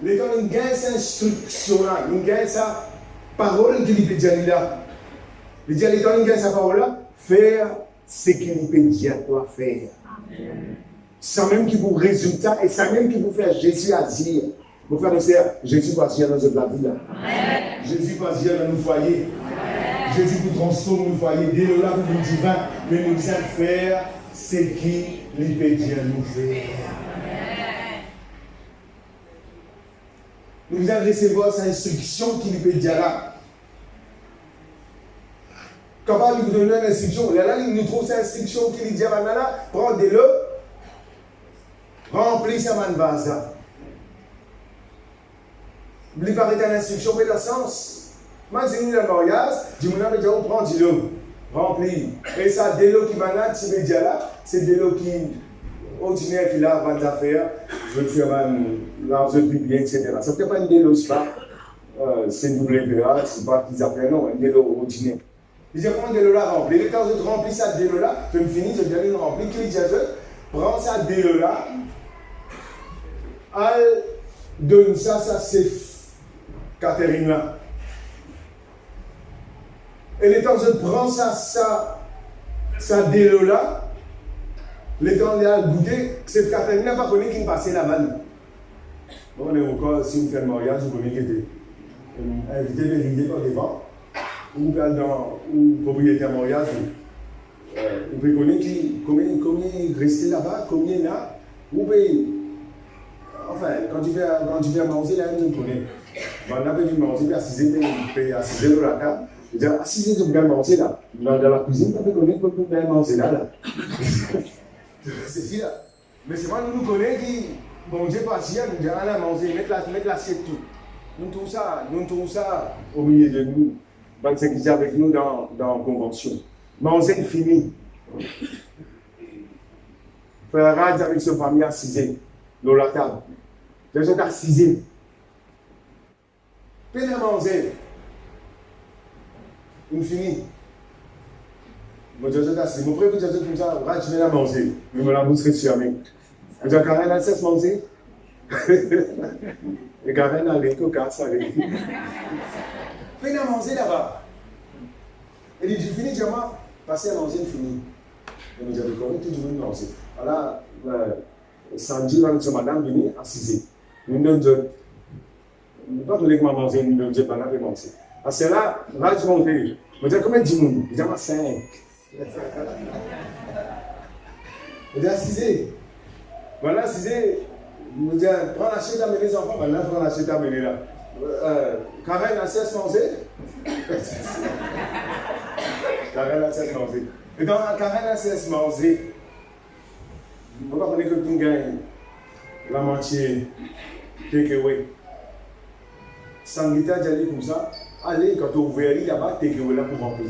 Les gens nous gagnent cette instruction là, nous gagnent sa parole qu'il peut dire là. Il dit à l'état, nous gagnent sa parole là, faire ce qu'il peut dire à toi faire. Ça même qui vous résultat et ça même qui vous fait Jésus à dire. Vous faire aussi, Jésus va dire dans notre vie là. Jésus va dire dans nos foyers. Jésus vous transforme nos foyers. Dès là, vous nous divin, mais nous allons faire ce qu'il peut dire nous faire. Nous allons recevoir sa instruction qu'il peut dire là. Quand il nous donne une instruction, là, il nous trouve cette instruction qu'il dit à là, prends-le, remplis sa main vase. Il paraît une instruction, mais dans le sens, moi, j'ai mis le mariage, je me dis, on prend de l'eau, remplis. Et ça, de l'eau qui m'a dit, c'est de l'eau qui ordinaire qu'il a avant d'affaires, je vais faire l'argent public, etc. Ça ne peut pas une de l'eau, c'est WPA, c'est pas qu'ils affaires, non, une de l'eau ordinaire. Il dit, prends de l'eau là, remplis. Et quand je remplis ça de l'eau là, je me finis, je viens de remplir, qu'il dit, prends ça de l'eau là, elle donne ça, c'est Catherine là. Et les temps je prends ça de l'eau là, les temps il a goûté, c'est Catherine n'a pas connu qui me passait la vanne. Bon, on est encore, si vous faites le mariage, vous pouvez quitter. Inviter les riviers par devant, ou dans le propriétaire mariage, vous pouvez connaître combien rester là-bas, combien là, vous pouvez. Enfin, quand tu viens manger, là, tu connais. On a venu manger, puis assiser dans la table. Je dis, assiser, tu peux manger là. Dans la cuisine, tu peux connaître que tu peux manger là. C'est si là. Mais c'est moi, nous connaissons qui, bon Dieu, pas si, nous disons, allez manger, mettre l'assiette tout. Nous trouvons ça au milieu de nous. Donc, c'est qui est avec nous dans la convention. Manger fini. Faire rage avec sa famille assisée dans la table. Les gens assisés. Puis de manger. On finit. Mon Dieu, c'est assis. Mon frère, vous dites comme ça, tu viens à manger. Mais mon amour serait fermé. Vous dites, Karen a cessé de manger. Et Karen a les coca, ça les. Puis de manger là-bas. Et il dit, fini, dis moi, passez à manger, fini. Et nous avons connu tout le monde manger. Voilà, samedi, madame venue assisée. Nous ne sommes pas tous les mois manger, nous ne sommes pas là pour manger. Parce que là, je monte. Je dis, combien de monde? Je dis, 5. Je dis, assisé. Voilà, assisé. Je dis, prends la chaise, amener les enfants. Maintenant, prends la chaise, amener là. Karen a cessé de manger. Karen a cessé de manger. Et quand Karen a cessé de manger, on va connaître que tu gagnes la moitié takeaway. Sans guitare, j'allais comme ça. Allez, quand tu ouvres là-bas, takeaway là pour remplir.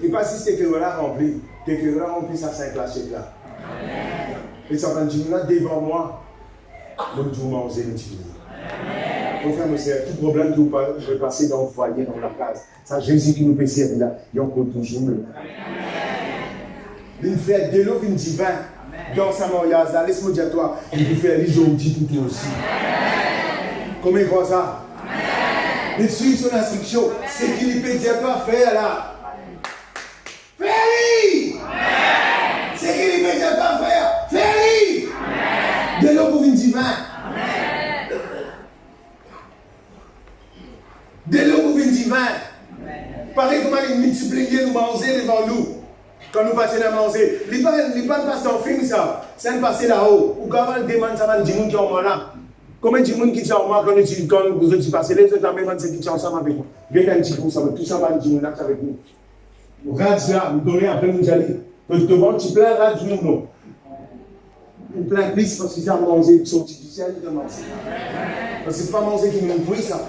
Et pas si takeaway là rempli, takeaway là rempli, ça 5 l'assiette là. Et ça va dire là devant moi, donc tu vas manger le petit. Mon frère, monsieur, tout problème que vous pouvez passer dans le foyer, dans la case, ça Jésus qui nous peut servir là, il y a encore toujours. Il fait de l'eau divin dans sa mariage là, laisse-moi dire toi, il peut faire aujourd'hui pour toi aussi. Comment il croit ça? Il suit son instruction, c'est qu'il peut dire toi faire là. Fais-le! C'est qu'il peut dire toi faire. Fais-le! De l'eau pour une divin. De l'eau pour une divin. Pareil comment il multiplie nous manger devant nous. Quand nous passons à manger. Il ne passe pas dans le film ça. Ça ne passe là-haut. Ou quand on demande ça, on dit qui est au là. Combien de gens qui sont au moins quand vous passez les autres, même ceux qui sont ensemble avec vous. Quelqu'un qui tout ça va dire avec nous. Nous rage là, nous donnons après nous aller. Donc devant, tu plein rage nous non. Une plein plus parce qu'ils ont mangé, sont artificiels de manger. Parce que ce n'est pas manger qui nous brûle ça.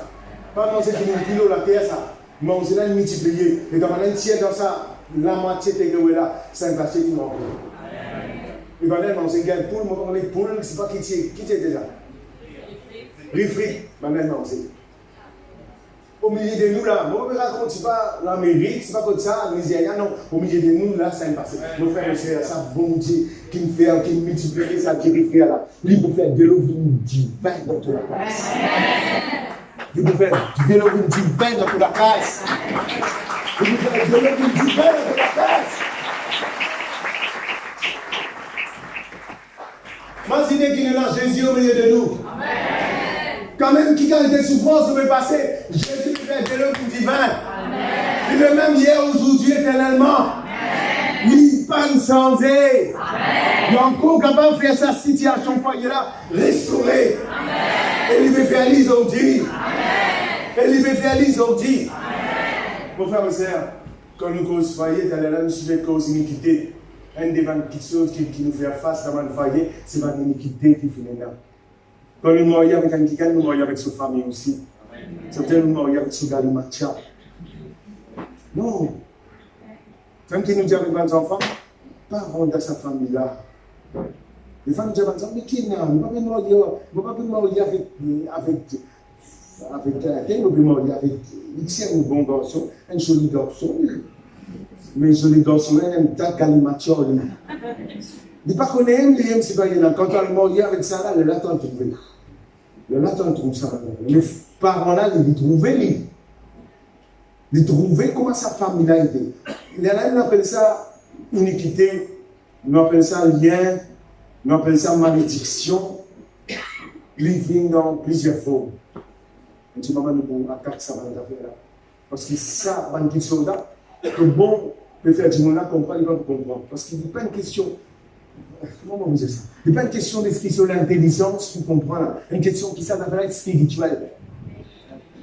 Pas manger qui nous brûle la terre ça. Manger là, multiplier. Et dans un tiers dans ça, la moitié de là, c'est un cachet qui manque. Et quand on manger une poule, on les poules, c'est pas qui tient déjà. Rifri, maintenant manger. au milieu de nous là. Moi, je raconte, c'est pas l'Amérique, c'est pas comme ça, le Nigeria, non. Au milieu de nous là, ça me passe. Mon frère, mes sœurs, ça, bon Dieu, qui me fait, qui me multiplie ça, qui me fait là. Lui, pour faire de l'eau divin dans toute la place. Lui, pour faire de l'eau divin dans toute la place. Lui, pour faire de l'eau divin dans toute la place. Imaginez qu'il est là, Jésus au milieu de nous. Amen. Quand même, qui a des souffrances peut passer, Jésus fait de l'œuvre divin. Il est même hier, aujourd'hui, éternellement. Amen. Il parle sans aide. Il est encore capable de faire sa situation foyer là, restaurer. Amen. Et il veut faire aujourd'hui. Et il veut faire aujourd'hui. Mon frère et sœur, quand nous cause foyer, nous suivons cause iniquité. Une des petites choses qui nous fait face dans le foyer, c'est l'iniquité qui finit là. Quand nous mourons avec un kikan, nous mourons avec sa famille aussi. Certains nous mourons avec son galimatia. Non. Quand il nous dit avec nos enfants, pas rendre sa famille là. Les femmes disent, mais qui n'a? Nous ne pouvons pas mourir avec quelqu'un, nous pouvons mourir avec un bon garçon, un joli garçon. Mais joli garçon, un tas galimatia. Il ne pas connaître, il c'est pas quand on mourit avec ça là, il l'attend trouver. Le latin trouve ça. Les parents-là, ils trouvaient. Ils trouvaient comment sa famille a été. Les Alains appellent ça iniquité, nous appellent ça lien, nous appellent ça malédiction. Ils viennent dans plusieurs formes. On dit, maman, nous pouvons attaquer ça dans l'affaire là. Parce que ça, dans une question là, que bon, peut faire du monde là, comprendre, il va comprendre. Parce qu'il n'est pas une question. Comment vous dites ça? Ce n'est pas une question de l'intelligence pour comprendre, une question qui ça d'affaire spirituelle.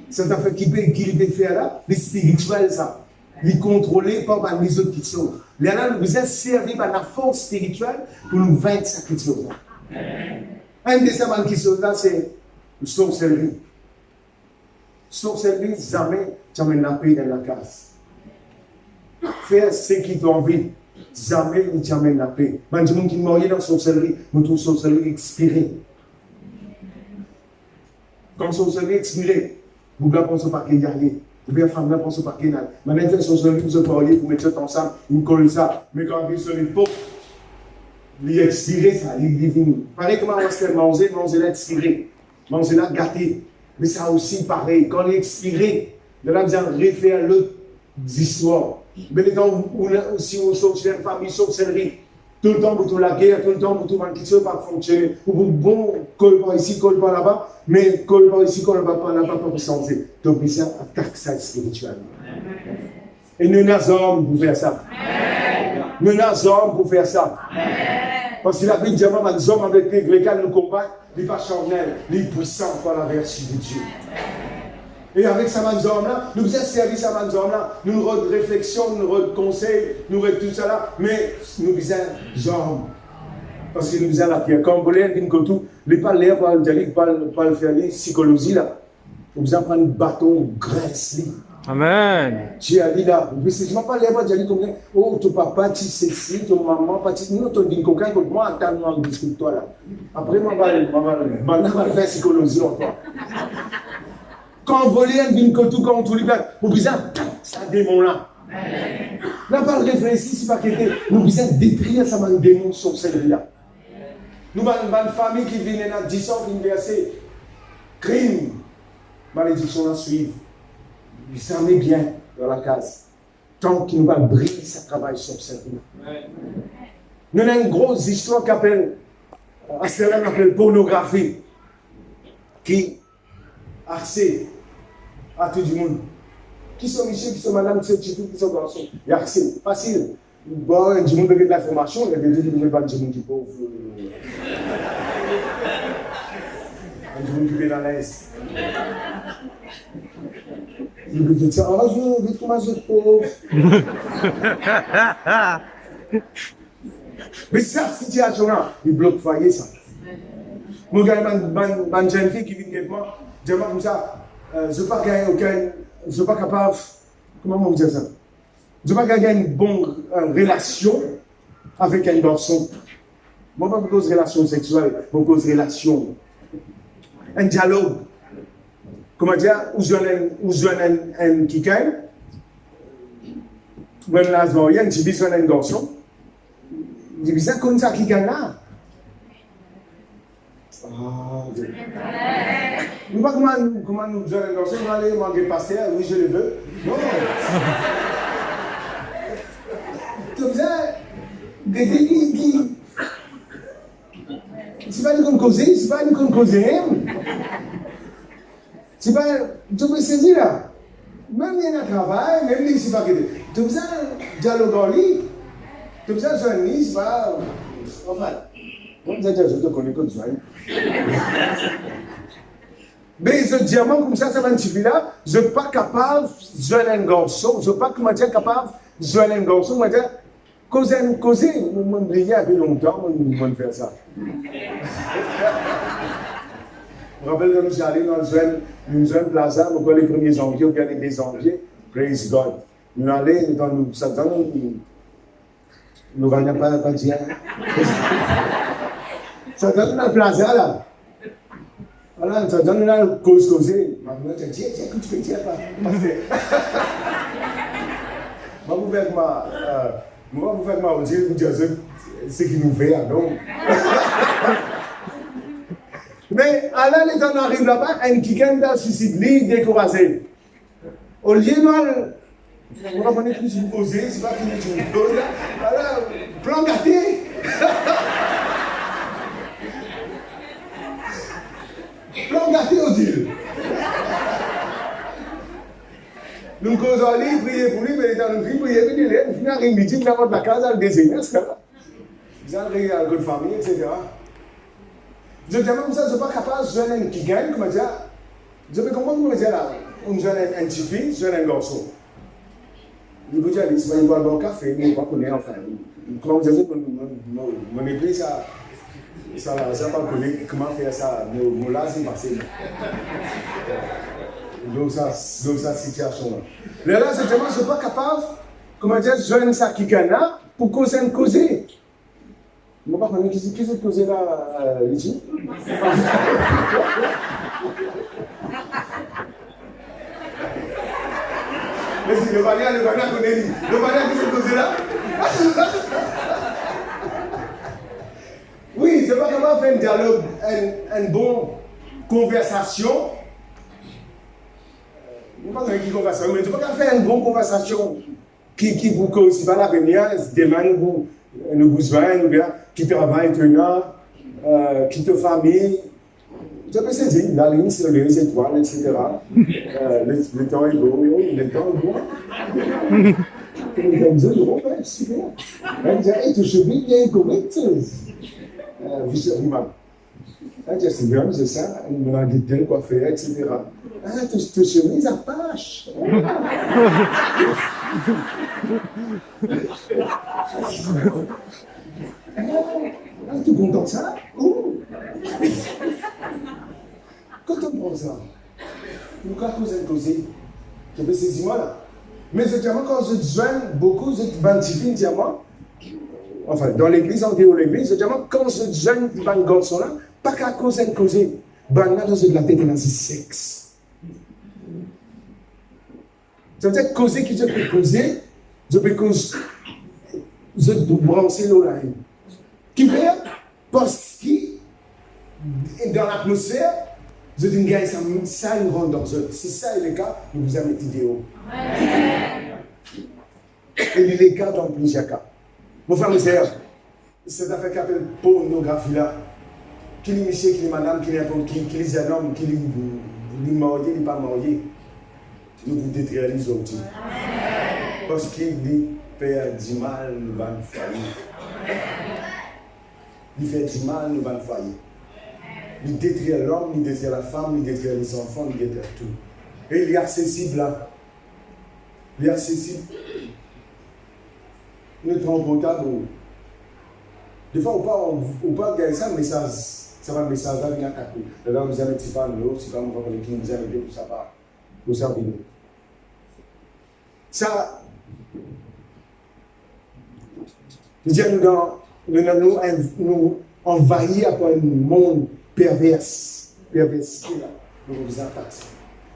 C'est une affaire qui peut faire là, les spirituels, ça. Les contrôler par les autres questions. Les gens nous ont servi par la force spirituelle pour nous vaincre cette question là. Un des savants qui sont là, c'est le sorcellerie. Sorcellerie, jamais tu amènes la paix dans la case. Faire ce qui t'ont envie. Jamais il t'amène la paix. Mais du monde qui mourit dans sorcellerie, nous trouvons sorcellerie expirée. Comme sorcellerie expirée, vous ne pensez pas qu'il y a rien. Ou bien femme ne pense pas qu'il y a rien. Maintenant, il fait sorcellerie pour se parler, pour mettre ça ensemble, il colle ça. Mais quand il se l'époque, il est expiré, ça, il est venu. Pareil comment on se fait manger là expiré. Manger là gâté. Mais ça aussi pareil. Quand il est expiré, il a besoin de refaire l'autre histoire. Mais quand si on sort chez une famille sorcellerie, tout le temps pour tout la guerre, tout le temps pour tout le monde qui ne peut pas fonctionner, ou pour bon, colle pas ici, colle pas là-bas, mais colle pas ici, colle pas là-bas, pas pour changer. Donc, ça attaque ça spirituellement. Et nous sommes hommes pour faire ça. Nous sommes hommes pour faire ça. Parce que la Bible dit, les hommes avec lesquels nous combattons, ils ne sont pas charnels, ils sont puissants par la vertu de Dieu. Et avec ces hommes-là, nous faisons service à ces hommes-là, nous avons réflexion, nous avons conseil, nous avons tout ça là, mais nous faisons hommes. Parce que nous faisons la pierre. Quand vous voulez, les pas l'air, pas le faire la psychologie là. Nous faisons prendre un bâton graisse. Amen. Tu as dit là, je ne sais pas l'air, pas dire comme oh, ton papa, tu sais si, ton maman, nous, ton dit coquin, que moi, attends-moi, discute-toi là. Après, moi, je vais faire psychologie encore. Quand on volait, on vient comme tout, quand on tout libère, nous besoin ça démon là. Là, pas le réfléchir, c'est pas qu'il était. Nous besoin détruire ça, un démon sorcellerie là. Nous avons une famille qui vient dans 10 ans, qui vient verser crime, malédiction à suivre. Vous savez bien dans la case. Tant qu'il nous va briller, ça travaille sorcellerie. Nous avons une grosse histoire qui appelle, pornographie, qui accès à tout le monde. Qui sont messieurs, qui sont madame, qui sont petits, qui sont garçons. Il y a accès, facile. Bon, du monde avec de l'information, il y a des gens qui ne veulent pas du monde qui est pauvre. Du monde qui est dans l'Est. Il veut dire, oh, je veux comment je suis pauvre. Mais cette situation-là, il bloque le foyer, ça. Moi, j'ai une jeune fille qui vient avec moi. Je dis comme ça, je ne veux pas gagner aucun, je ne suis pas capable, comment on dit ça? Je ne veux pas gagner une bonne relation avec un garçon. Moi, je ne veux pas une relation sexuelle, je veux une relation. Un dialogue. comment dire, ou un kikan, ou un lasmoyen, tu vis un garçon. Je dis ça comme ça kikan là. Ah, Dieu. Nous ne sais pas comment nous faisons un garçon, on va aller manger pasteur, oui je le veux. Non. Comme ça, des qui. C'est pas nous causer, c'est pas nous causer. C'est pas. Tu peux saisir là. Même il y a un travail, même si c'est pas que. Tout ça, dialogue en ligne. Tout ça, c'est un lit, c'est pas. Enfin. Comme ça, je te connais comme ça. Mais ce diamant comme ça va suffire là. Je ne suis pas capable de jouer un garçon. Je ne suis pas capable de jouer un garçon. Je dire, causer, je me briller un peu longtemps, je vais faire ça. Je me rappelle que nous sommes allés dans une zone plaza, on voit les premiers janvier, ou bien les 2 janvier, praise God. Nous sommes allés dans nous, ça donne, nous ne venons pas dire. Ça donne dans la plaza là. Voilà, ça donne là causer. Maintenant, tu dis, tiens, écoute, tu ne pas. Moi, vous faites ma audio, vous dites ce qui nous fait, donc. Mais, alors, les temps arrivent là-bas, un kikan dans suicide, découragé. Au lieu de. On va connaître plus vous causer, c'est pas fini, tu me poses là. Voilà, plan gâté. Plan gâté au Dieu. Nous causons lui, prier pour lui, mais il est dans le film, prier, puis il finit à une meeting dans la case, à le désigner, c'est ça. Ils ont un peu de famille, etc. Je dis comme ça, je ne suis pas capable de jouer un qui gagne, comment dire. Je peux comprendre comment dire là. On joue un petit fille, je joue un garçon. Il peut dire, il va boire un café, mais il va connaître enfin. Comment dire, mon église, ça va connaître comment faire ça, mon là, c'est passé. Donc, ça situation là. Là, c'est vraiment, je ne suis pas capable, comment dire, de jouer ça qui gagne là, pour causer. Je ne sais pas qui c'est causé là, Luigi. Mais si le Valien connaît lui. Le Valien qui s'est causé là. Oui, c'est pas comment faire un dialogue, une bonne conversation. Je ne sais pas qui conversation, mais tu peux pas faire une bonne conversation qui vous cause pas l'avenir, demain nous besoin, ou bien qui travaille maintenant, qui te famille. Tu peux se dire, la ligne sur les étoiles, etc. Le temps est beau, le temps est beau. Le temps est beau, super. Elle dit, hey, tu chevilles bien correct. Visuellement. Elle dit, c'est bien, c'est ça, on m'a dit tel quoi faire, etc. Ah, tu chemises à pâche. Ah, tu es content de ça? Oh. Quand on prend ça, nous avons causé. Je peux saisir moi là. Mais ce diamant, quand je joins beaucoup, je identifie un diamant. Enfin, dans l'église, en dehors de l'église, ce diamant, quand je joins un garçon là, pas qu'à causer. Ben là, dans la tête, il y a un sexe. Ça veut dire causer qui je peux causer, je peux causer, je dois brancher l'oreille. Qui fait, parce que dans l'atmosphère, je dis, gars, ça nous rend dans eux. Si ça est le cas, nous vous avez idéaux. Et il est le cas dans plusieurs cas. Mon frère, mes sœurs, cette affaire qui appelle pornographie là, qui est monsieur, qui est madame, qui est n'importe qui est un homme, qui est marié, qui n'est pas marié, nous vous détruisons aujourd'hui. Parce qu'il fait du mal, nous va nous foyer. Il fait du mal, nous va nous foyer. Il détruit l'homme, il détruit la femme, il détruit les enfants, il détruit tout. Et il est accessible là. Il est accessible. Il est transportable. Des fois, on peut regarder ça, mais ça va un message là, il y a quatre. Là, vous avez un petit peu de l'eau, c'est pas moi qui vous avez dit pour ça part. Pour ça, vous ça, nous envahis par un monde pervers, là, nous vous attaquons.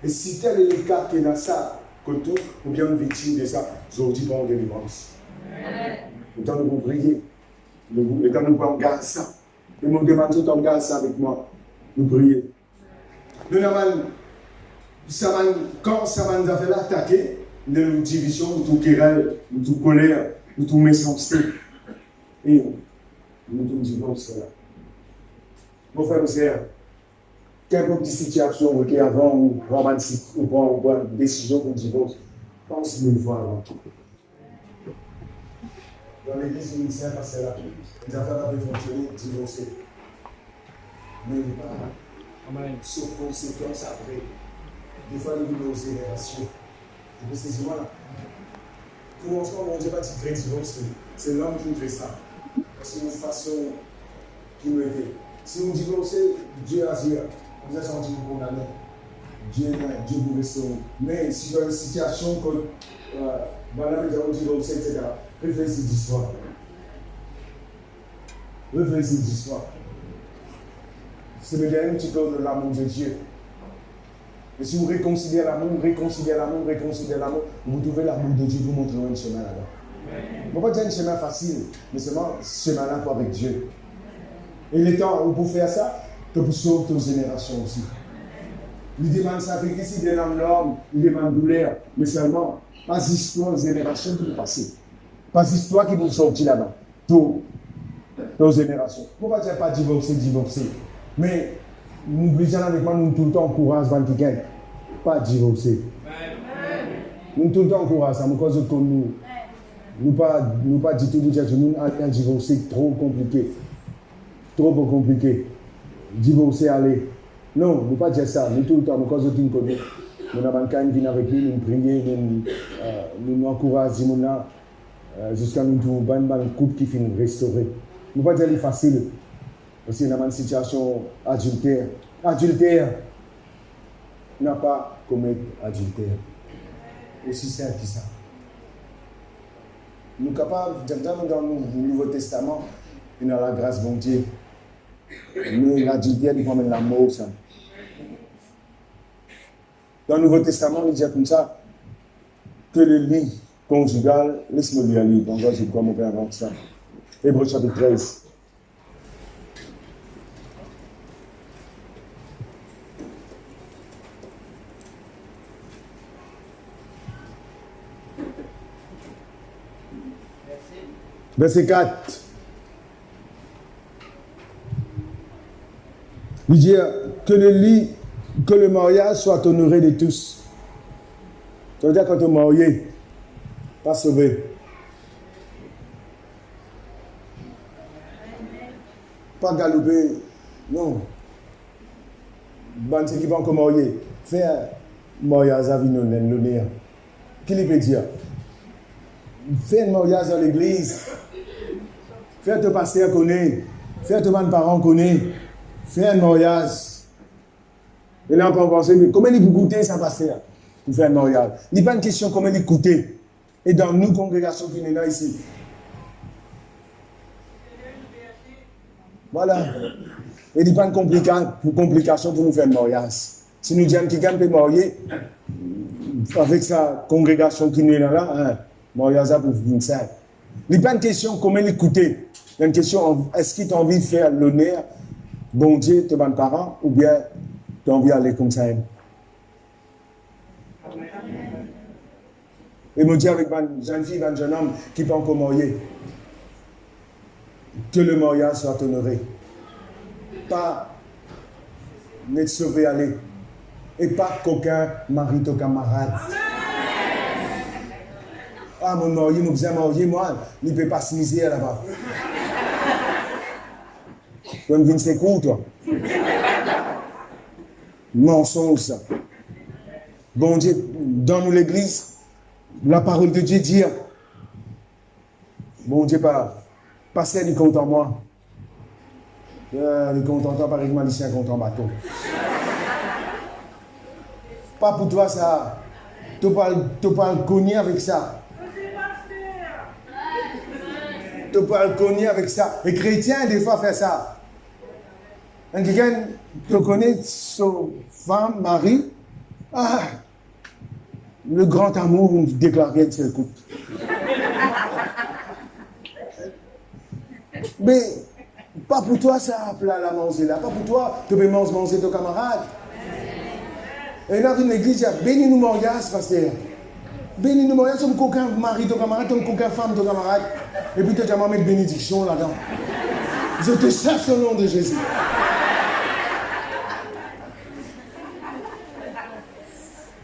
Et si tel est le cas qu'il y a ça, que tout, ou bien une victime de ça, aujourd'hui, bon délivrance. Le temps de vous prier, le temps de vous regarder ça. Et mon demande tout en garde ça avec moi. Nous prier. Nous avons, quand ça nous a fait attaquer, nous avons une division, nous avons querelle, nous avons colère, nous avons méchanceté. Et nous avons divorce là. Mon frère et sœur, quelle petite situation qui avant ou prendre une décision pour divorce, pense une fois avant. Dans l'église ministère, parce que là, les affaires avaient fonctionné, divorcé. Mais pas sauf conséquence après. Des fois, nous vivons aux générations. Vous saisissez moi. Pour l'instant, on ne dit pas que tu divorce. C'est l'homme qui fait ça. C'est une façon qui me fait. Si vous divorcez, Dieu agit. Vous êtes senti condamné. Dieu vous restaure. Mais si dans une situation comme madame est divorcée, etc., réfléchissez d'histoire. Réfléchissez d'histoire. C'est le dernier petit peu de l'amour de Dieu. Et si vous réconciliez l'amour, vous trouvez l'amour de Dieu, vous montrez un chemin là-bas. On ne peut pas dire un chemin facile, mais seulement ce chemin-là pour avec Dieu. Et le temps où vous faites ça, que vous sauvez vos générations aussi. Il demande sacrifice, il demande l'homme, il demande douleur, mais seulement, pas histoire de générations qui vont passer. Pas histoire qui vont sortir là-bas. Pour nos générations. Pourquoi tu n'as pas divorcé? Mais nous, les gens avec moi, nous tout le temps encourageons les gens. Pas divorcer. Nous tout le temps encourageons ça, mais cause que nous pas du tout dire que nous allons divorcer, trop compliqué. Trop compliqué. Divorcer, allez. Non, nous pas dire ça. Nous tout le temps, mais cause que nous connaissons. Nous avons quand même venir avec lui, nous prier, nous encourager, jusqu'à nous trouver un couple qui finit restaurer. Nous pas dire que c'est facile. Parce qu'il y a une situation adultère. Adultère n'a pas commis adultère. Aussi simple que ça. Nous sommes capables, dans le Nouveau Testament, et dans la grâce de Dieu. Mais l'adultère, il prend la mort. Ça. Dans le Nouveau Testament, il dit comme ça que le lit conjugal, laisse-moi lire le lit, donc je crois mon père avant ça. Hébreux chapitre 13. Verset 4. Il dit que le mariage soit honoré de tous. Ça veut dire quand tu es marié, pas sauvé. Pas galoper, non. Ceux qui vont encore marier, faire mariage avec l'honneur. Qui lui peut dire? Faire un mariage dans l'église. Faire ton pasteur connaître. Faire ton parent connaître. Faire un mariage. Et là, on peut penser, mais comment il peut coûter ça, pasteur, pour faire un mariage? Il n'y a pas une question comment il coûte. Et dans nos congrégations qui sont là ici. Voilà. Il n'y a pas une complication pour nous faire un mariage. Si nous disons qu'il gagne pour marier, avec sa congrégation qui est là, hein, mariage pour venir ça. Il n'y a pas une question comment il coûte. Il y a une question, est-ce qu'il t'a envie de faire l'honneur, bon Dieu, tes parents, ou bien tu as envie d'aller comme ça. Et me dit avec une jeune fille, un jeune homme qui peut encore marier, que le mariage soit honoré. Pas n'être sauvé aller. Et pas qu'aucun mari ton camarade. Ah, mon mari, mon bien marié, moi, il ne peut pas se miser là-bas. Tu vas me venir c'est cool, toi. Mensonge, ça. Bon Dieu, dans l'église, la parole de Dieu dit, bon Dieu, passer du compte en moi. Le compte en toi, par exemple, ici, un compte en bateau. Pas pour toi, ça. Tu parles cogner avec ça. Tu parles cogner avec ça. Les chrétiens, des fois, font ça. Quelqu'un te connaît son femme, mari, Ah, le grand amour, vous déclarez une seule coupe. Mais, pas pour toi, ça, la manger là. Pas pour toi, tu peux manger ton camarade. Et là, dans l'église, il y a béni-nous mariage, pasteur. Béni-nous mariage, tu n'as aucun mari, ton camarade, tu n'as aucun femme, ton camarade. Et puis, tu as jamais mis de bénédiction là-dedans. Je te cherche au nom de Jésus.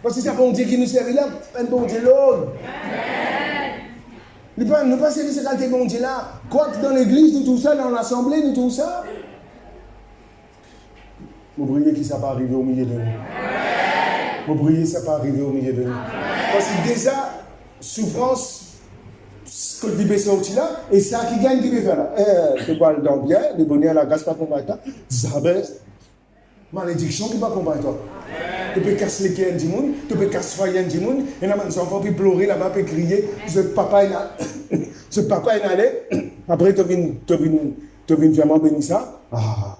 Parce que c'est un bon Dieu qui nous sert là, un bon Dieu l'autre. Ne pas servir ce qualité bon Dieu là. Quoi que dans l'église, de tout ça, dans l'assemblée, de tout ça. Vous priez que ça va arriver au milieu de nous. Vous priez que ça va arriver au milieu de nous. Parce que déjà, souffrance, que tu peux sortir là, et ça qui gagne, tu peux faire là. Tu parles dans bien, le bonheur, la grâce, pas combattre. Zabez, malédiction qui va combattre toi. Tu peux casser les cœurs du monde, tu peux casser les foyers du monde, et là, les enfants peuvent pleurer là-bas, peuvent crier. Ce papa est allé, après, tu viens vraiment bénir ça. Ah,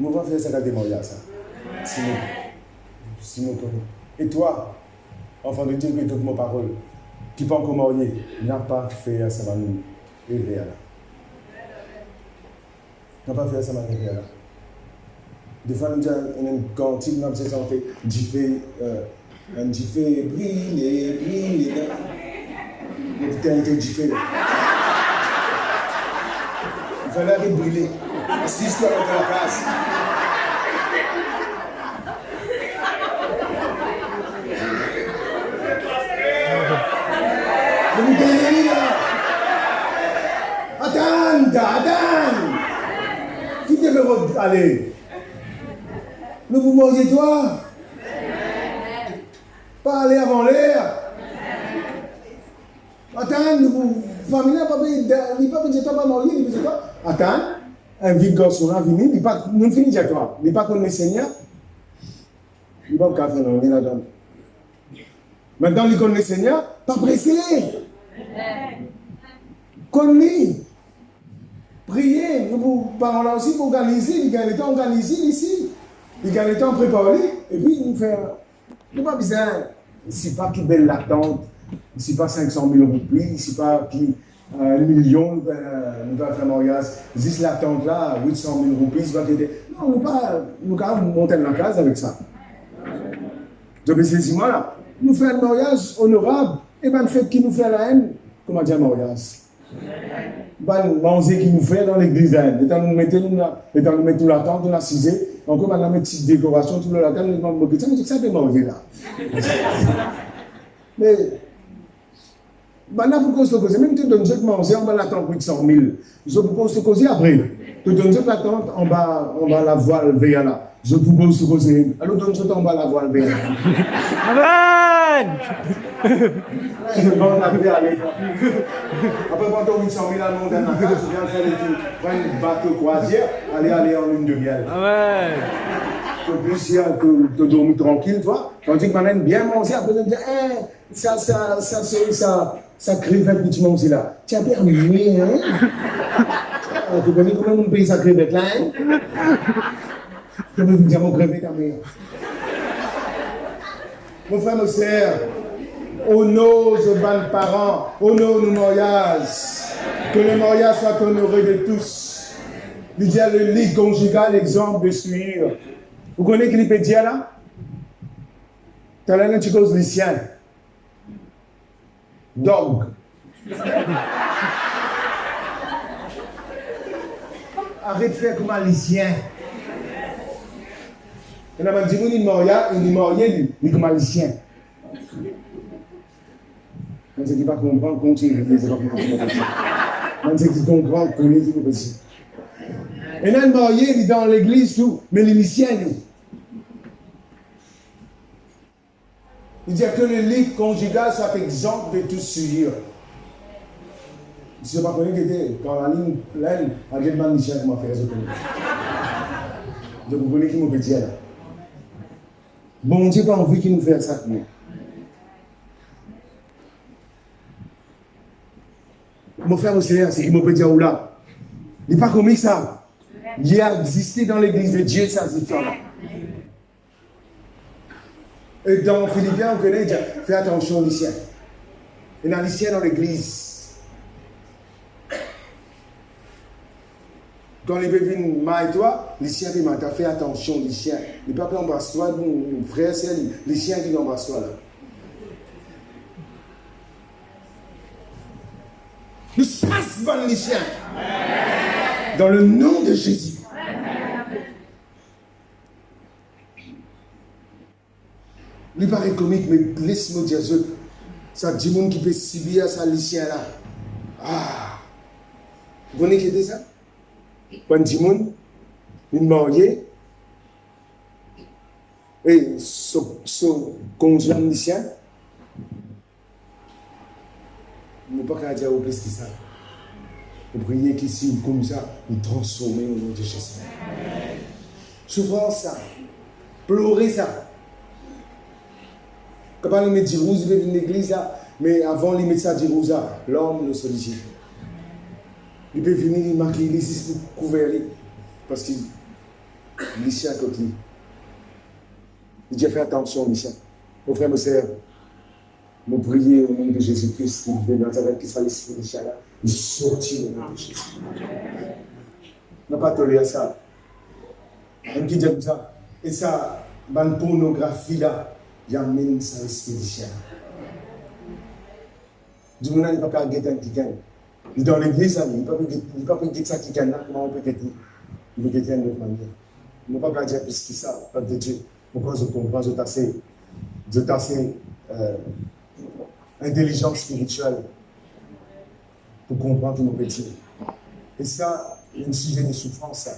on va faire ça dans des mariages, ça. Sinon, et toi, enfant de Dieu, qui écoute mon parole, qui pas encore marié, n'a pas fait ça, va nous élever là. N'a pas fait ça, va nous élever là. Des fois, nous avons un cantique dans cette santé, j'y fais briller. Le putain était j'y fais. Il fallait aller brûler. Assiste-toi dans la place. Le putain est là. Attends. Qui devait aller? Nous vous mangez toi. Pas aller avant l'air. Attends, nous vous famille n'a pas payé, il pas payé toi pas manger, il payé toi. Attends, un vieux garçon là venu, il pas nous finit déjà toi. Il pas connaît Seigneur. Il pas qu'à faire on est là-dedans. Maintenant il connaît Seigneur, pas pressé. Connais. Priez, nous vous parlons là aussi pour organiser, il y a le temps organisé ici. Il y a le temps préparé, et puis nous faisons. C'est pas bizarre. Ici, pas qui belle l'attente. Ici, pas 500 000 roupies. Ici, pas qui 1 million. Nous allons faire mariage. Juste l'attente là, 800 000 roupies. C'est pas qui était. Non, nous allons monter dans la case avec ça. Donc, c'est moi là. Nous faisons un mariage honorable. Et bien, le fait qui nous fait la haine, comment dire mariage? Ben, manger qui nous fait dans l'église. Étant nous mettons la tente, on a cisé. Encore, on a mis une petite décoration, tout le latin, on a dit que ça peut manger là. Mais, ben là, pour qu'on se cause, même tu donnes ce que manger, on va l'attendre 800 000. Je propose de se causer après. Tu donnes ce que l'attendre, on va la voile vers là. Je propose de se causer. Alors, donne ce que on va la voile vers là. Amen! Je vais aller. Après, quand on 800 000 à le monde, je viens faire des tours. Prendre une bateau croisière, aller en lune de miel. Amen! Que plus que dormir tranquille, toi. Tandis que maintenant, bien manger, après, on dit, ça crevette que tu manges là. Tu as permis, hein? Tu connais comment on paye sa crevette là, hein? Je vais vous dire mon crevette à moi. Mon frère, mon sœur, honore nos parents, honore nos mariages. Que le mariage soit honoré de tous. Il dit à le lit conjugal, exemple de suivre. Vous connaissez qui peut dire là? Tu as l'air tu causes les siens. Dog. Arrête de faire comme un lycéen. Et là, je dis, il est marié, il est comme un lycéen. On ne sait pas comprendre, continue. On sait qu'il comprend, connaît, c'est possible. Et là, le marié, il est dans l'église, tout, mais les lycéens, il dit que le lit conjugal soit exempt de tout souillure. Je ne sais pas comment il était, quand la ligne pleine, à quel moment lycéen m'a fait résoudre. Donc vous connaissez qui m'a dit là. Bon Dieu n'a pas envie qu'il nous fasse ça. Mon frère au Seigneur, c'est qu'il m'a dit là. Il n'est pas comme ça. Il a existé dans l'église de Dieu, ça, cette histoire-là. Et dans Philippiens, on connaît, fais attention aux lycéens. Il y a un lycéen dans l'église. Quand les bébés viennent et toi, les lycéens qui m'ont fait attention, les lycéens. Les papas embrassent toi, mon frère, c'est les lycéens qui embrassent toi là. Nous fasse bon lycéen. Dans le nom de Jésus. Il paraît comique, mais laisse-moi dire ça dit monde qui peut subir ça lycéen là. Ah. Vous connaissez qui était ça? Quand dit monde, une mariée et son conjoint lycéen, ne pas qu'à dire plus que ça. Vous priez qu'ici, comme ça, nous transformer au nom de Jésus. Souffrance ça, pleurer ça. Quand on met du rouge, il vient de l'église là, mais avant de mettre ça du rouge là, l'homme le sollicite. Il peut venir, il marque l'église pour couvrir lui, parce qu'il est à côté. Il dit fais attention, Michel. Mon frère, mon sœur, nous prions au nom de Jésus-Christ, de Nazareth, qui soit l'esprit de Chala, il sortit au nom de Jésus. On n'a pas toléré ça. On qui dit comme ça. Et ça, dans la pornographie là, il amène ça l'esprit de Chala. Du monde n'a pas qu'à guetter un qui gagne. Dans l'église, il ne peut pas guetter ça qui gagne là, comment on peut guetter? Il peut guetter d'une autre manière. Il ne peut pas dire plus que ça, peuple de Dieu. Pourquoi je comprends, je t'assais intelligence spirituelle pour comprendre nos petits. Et ça, il y a un sujet de souffrance, ça.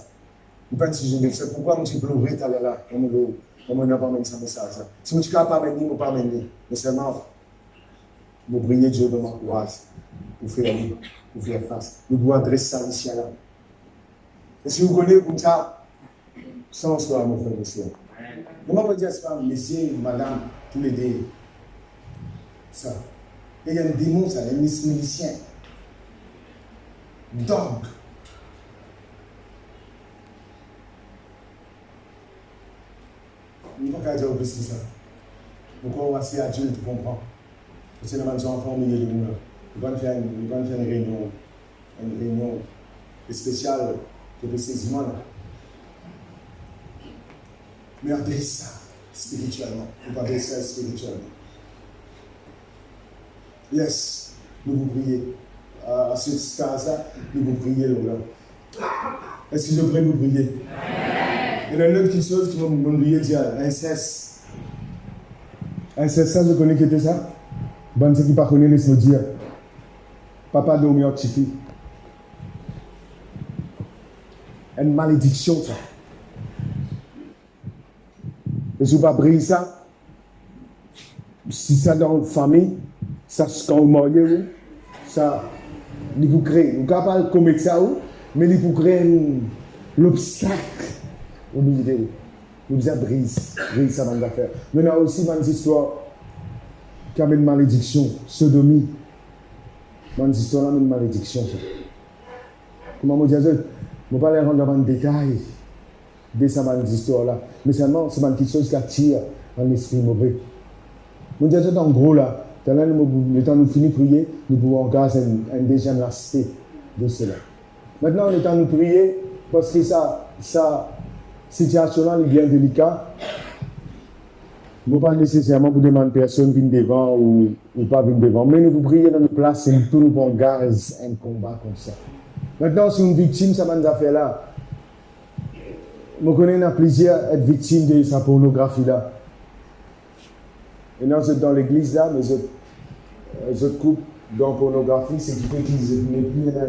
Il n'y a pas un sujet de souffrance. Pourquoi on dit pleurer, t'as là, on n'a pas amené ça, ça. Si on ne peut pas amener, on ne peut pas amener. Mais seulement, vous priez Dieu de m'encourager pour faire face. Nous devons adresser ça ici là. Et si vous connaissez comme ça, sans soi, mon frère, monsieur. Comment on peut dire ça, messieurs, madame, tous les deux. Ça. Il y a un démon, ça, un milicien. Dog. Il ne faut pas dire plus que ça. Pourquoi on va essayer à Dieu de comprendre? Parce que les enfants au milieu de nous. Ils vont faire une réunion spéciale pour ces humains. Mais adresse ça spirituellement. On va adresser ça spirituellement. Yes, nous vous priez. À ce stade-là, nous vous priez là. Est-ce que je prie vous prier? Il y a une autre chose qui va me prier, dire inceste. Inceste, ça, je connais qui était ça? Bon, ceux qui ne connaissent pas, laisse-moi dire. Papa dormi en petit. Une malédiction, ça. Et si vous ne brisez pas ça, si ça dans la famille, ça, quand vous mariez, ça, il vous crée. Vous ne pouvez pas commettre ça, mais il vous crée l'obstacle au milieu de vous. Vous avez brise ça dans l'affaire. Mais il y a aussi une histoire qui a une malédiction, sodomie. Une histoire là, une malédiction. Comment vous dire, je ne vais pas les rendre dans le détail de cette histoire-là. Mais seulement, c'est quelque chose qui attire un esprit mauvais. Vous dire, en gros, là, le temps nous finit de prier, nous pouvons encore un deuxième aspect de cela. Maintenant, le temps de nous prier, parce que ça situation-là est bien délicate. Vous ne pas nécessairement pour demander personne vienne devant ou pas venir devant, mais nous vous priez dans nos places et nous pouvons garder un combat comme ça. Maintenant, si une victime, ça va nous faire là. Je connais un plaisir d'être victime de sa pornographie-là. Et non, c'est dans l'église là, mais je coupe dans la pornographie, c'est qui fait qu'ils n'est plus un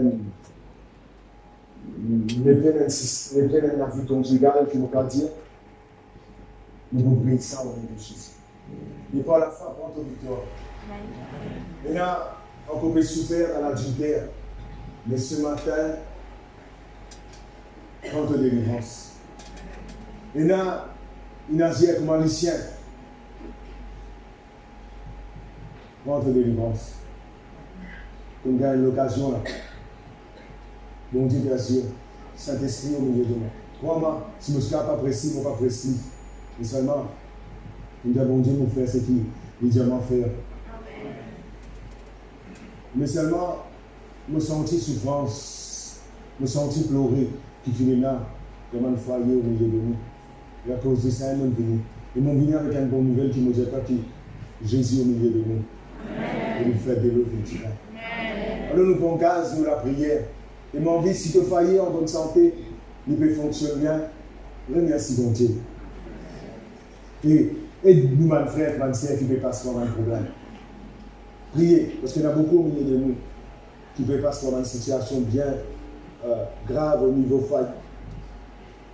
vie conjugale, qui nous dire. Nous vous prions ça au nom de Jésus. Et par la foi, prends ton victoire. Et là, on peut souffrir à l'adultère. Mais ce matin, prends ton délivrance. Et là, il agit comme un lycéen. Prends ton délivrance. On gagne l'occasion là. Bon Dieu, bien sûr, Saint-Esprit au milieu de moi. Crois-moi, si je ne suis pas précis, je ne suis pas précis. Mais seulement, Nous avons dit nous faire ce qu'il dit à faire. Mais seulement, nous sentir souffrance, nous sentir pleurer, qui finit là, comme un foyer au milieu de nous. Et à cause de ça, ils m'ont venu. Ils m'ont venu avec une bonne nouvelle qui me dit que Jésus au milieu de nous. Et nous fait de l'eau, alors nous prenons gaz, nous la prière. Et mon vie, si tu faillis en bonne santé, nous peut fonctionner bien. Remercie mon Dieu. Et aide-nous, mon frère, mon sœur, qui peut passer par un problème. Priez, parce qu'il y en a beaucoup au milieu de nous qui peut passer par une situation bien grave au niveau faille.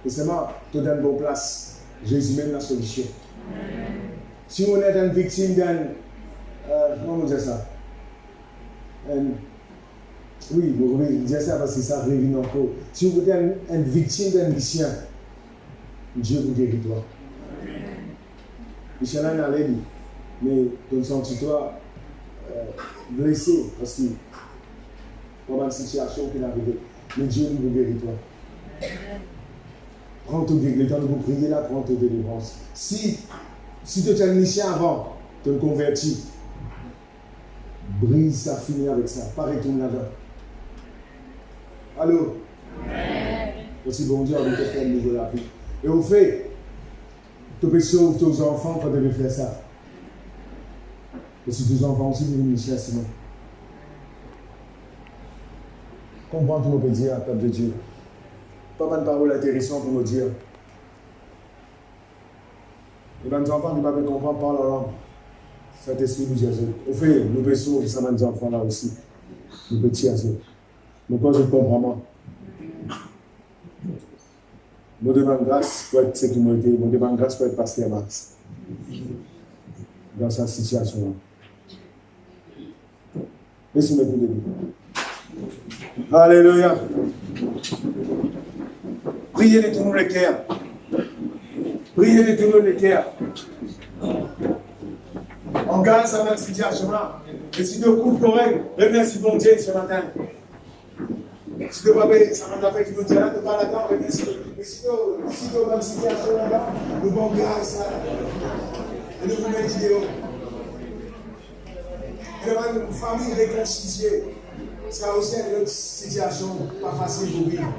Et seulement, tu donnes une bonne place. Jésus mène la solution. Si on est une victime d'un. Comment on dit ça? Oui, vous pouvez dire ça parce que ça revient encore. Si vous êtes une victime d'un victien, Dieu vous guérit toi. Michel n'a pas dit, mais tu sens-toi blessé parce que pendant une situation qui est arrivée, mais Dieu vous guérit toi. Prends ton guérison, le temps de vous prier là, prends ton délivrance. Si tu es un mission avant, tu te convertis, brise ça, finis avec ça, pas retourne là-dedans. Allô? Aussi bon Dieu, on veut te faire un niveau la vie. Et au fait, tu peux sauver tes enfants quand tu veux faire ça. Parce que tes enfants aussi, nous mission sinon. Comprends tout ce qu'on peut dire, peuple de Dieu. Pas mal de paroles intéressantes pour nous dire. Et bien, nos enfants qui ne peuvent pas comprendre par la langue. Cet esprit nous Jésus. Au fait, nous pouvons sauver ça, nos enfants là aussi. Nous petits à ça. Mais quand je comprends, moi, je demande grâce pour être sécurité, je demande grâce pour être pasteur Max. Dans cette situation-là. Laissez-moi tout le début. Alléluia. Priez de tout le cœur. Priez de tout le cœur. On gagne cette situation-là. Et si tu coupes correct, remercie bon Dieu ce matin. Si tu ne vas pas, ça m'a fait qu'il nous dit là, tu ne vas pas là-dedans, remercie. Mais si tu as une situation là-bas, nous bon grâce là. Et nous vous mettons vidéo. Et une famille réconciliée. Ça aussi une autre situation pas facile pour vivre.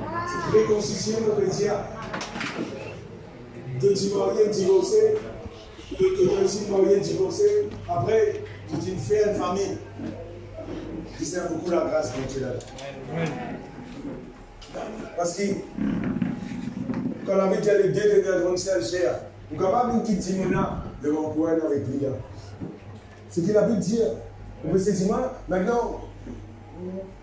Réconcilier, on peut dire, de divorcer, de aussi marier, divorcer. Après, tu une fais une famille. Tu sais beaucoup la grâce de Dieu là. Parce que quand on avait dit les deux de notre seule chair, on est capable de quitter Dimona devant pouvoir avec lui. Ce qu'il a pu dire, on peut se dire, maintenant,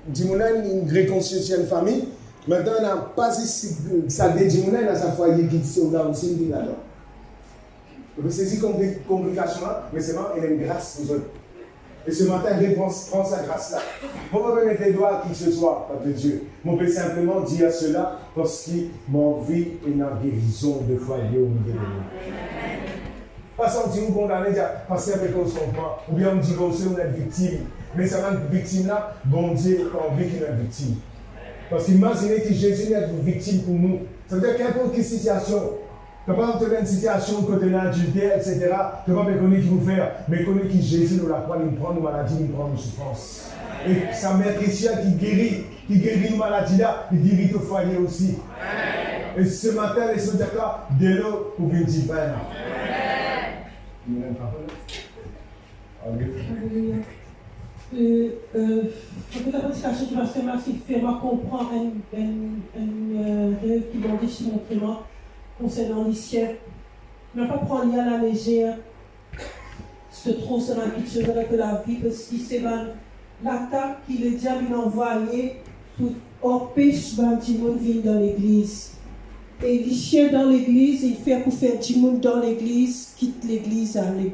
Dimona a une réconciliation de famille. Maintenant, on n'a pas ça de Dimona dans sa foyer qui sont là aussi, là-dedans. On peut saisir comme des complications, mais c'est vraiment, il y a une grâce aux autres. Et ce matin, il prend sa grâce-là. On va pas mettre les doigts à qui que ce soit, Père de Dieu. On peut simplement dire cela parce que mon vie est une guérison de foyer au milieu de nous. Pas sentir vous condamner, dire passer avec consentement, ou bien on dit qu'on est victime. Mais ça va être victime-là, bon Dieu a envie qu'il est victime. Parce qu'imaginez que Jésus est une victime pour nous. Ça veut dire qu'importe quelle situation, tu ne peux pas obtenir une situation côté de l'adultère, etc. Tu ne peux pas connaître qui vous faire, mais connaître que Jésus nous la croix, il prend nos maladies, il prend nos souffrances. Et sa mère chrétienne qui guérit nos maladies-là, il guérit au foyer aussi. Et ce matin, les soldats, de l'eau pour une divine. Alléluia. La prédication du pasteur Maxime fait-moi comprendre un rêve qui m'a dit sur mon prénom concernant les cieux. Ne pas prendre à la légère. C'est trop sur la petite chose avec la vie parce que c'est l'attaque que le diable a envoyé pour empêcher du monde de venir dans l'église. Et les chiens dans l'église, il fait pour faire du monde dans l'église, quitte l'église aller.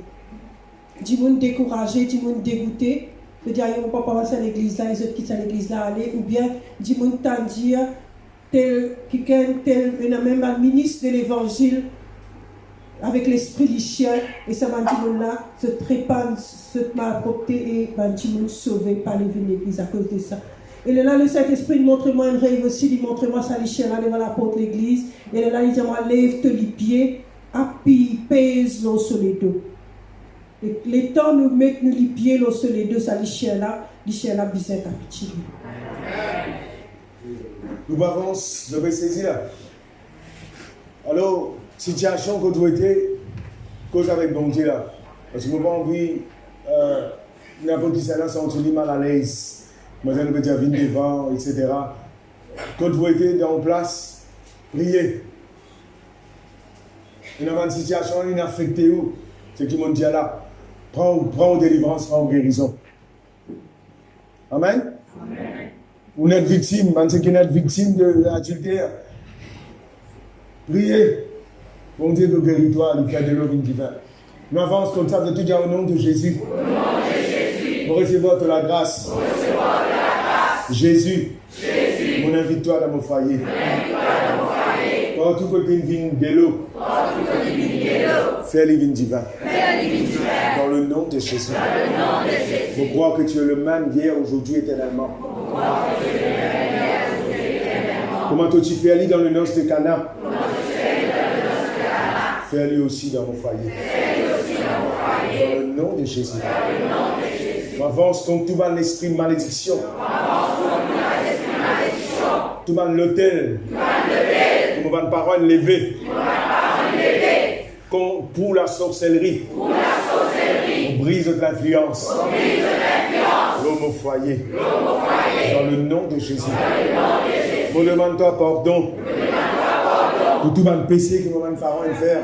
Du monde découragé, du monde dégoûté. Je veux dire, ils ne vont pas passer à l'église là, les autres quittent l'église là aller. Ou bien, du monde t'en dire, tel, même un ministre de l'évangile, avec l'esprit du chien, et ça va dire là, se trépane, se malapropter et va dire sauvé par les venus l'église à cause de ça. Et là, le Saint-Esprit montre-moi un rêve aussi, il montre-moi ça, les chiens là devant la porte de l'église. Et là, il dit, moi, lève-toi les pieds, appuie pèse l'un sur les deux. Les temps nous mettent nous les pieds l'un sur les deux, ça les chiens là bisait à petit. Nous avons, je vais saisir là. Alors, situation que vous étiez, cause avec bon Dieu là. Parce que je n'ai pas envie, n'importe qui s'est là, sentir mal à l'aise. Moi, je vais dire, venir devant, etc. Quand vous étiez en place, priez. Il y a une situation qui a affecté vous. C'est qui m'ont dit là. Prends délivrance, prends guérison. Amen. Amen. Vous êtes victime, ceux qui êtes victime de l'adultère. Priez. Bon Dieu de guérir-toi, il fait de l'eau divin. Nous avançons comme ça, de tout dire au nom de Jésus. Au nom de Jésus. Vous recevoir de la grâce. Vous recevoir de la grâce. Jésus. Jésus. Mon invite-toi dans mon foyer. Partout que tu viens de l'eau. Fais le vin divin. Dans le nom de Jésus. Je crois que tu es le même hier, aujourd'hui, éternellement. Comment tu fais dans le nom de Cana? Fais-le aussi dans mon foyer. Dans le nom de Jésus. Avance contre tout mal l'esprit de malédiction. Tout mal l'autel. Tout mal parole levée. Pour la sorcellerie. On brise l'influence. L'homme au foyer. Dans le nom de Jésus. On demande-toi pardon. Pour tout le péché que nous allons faire.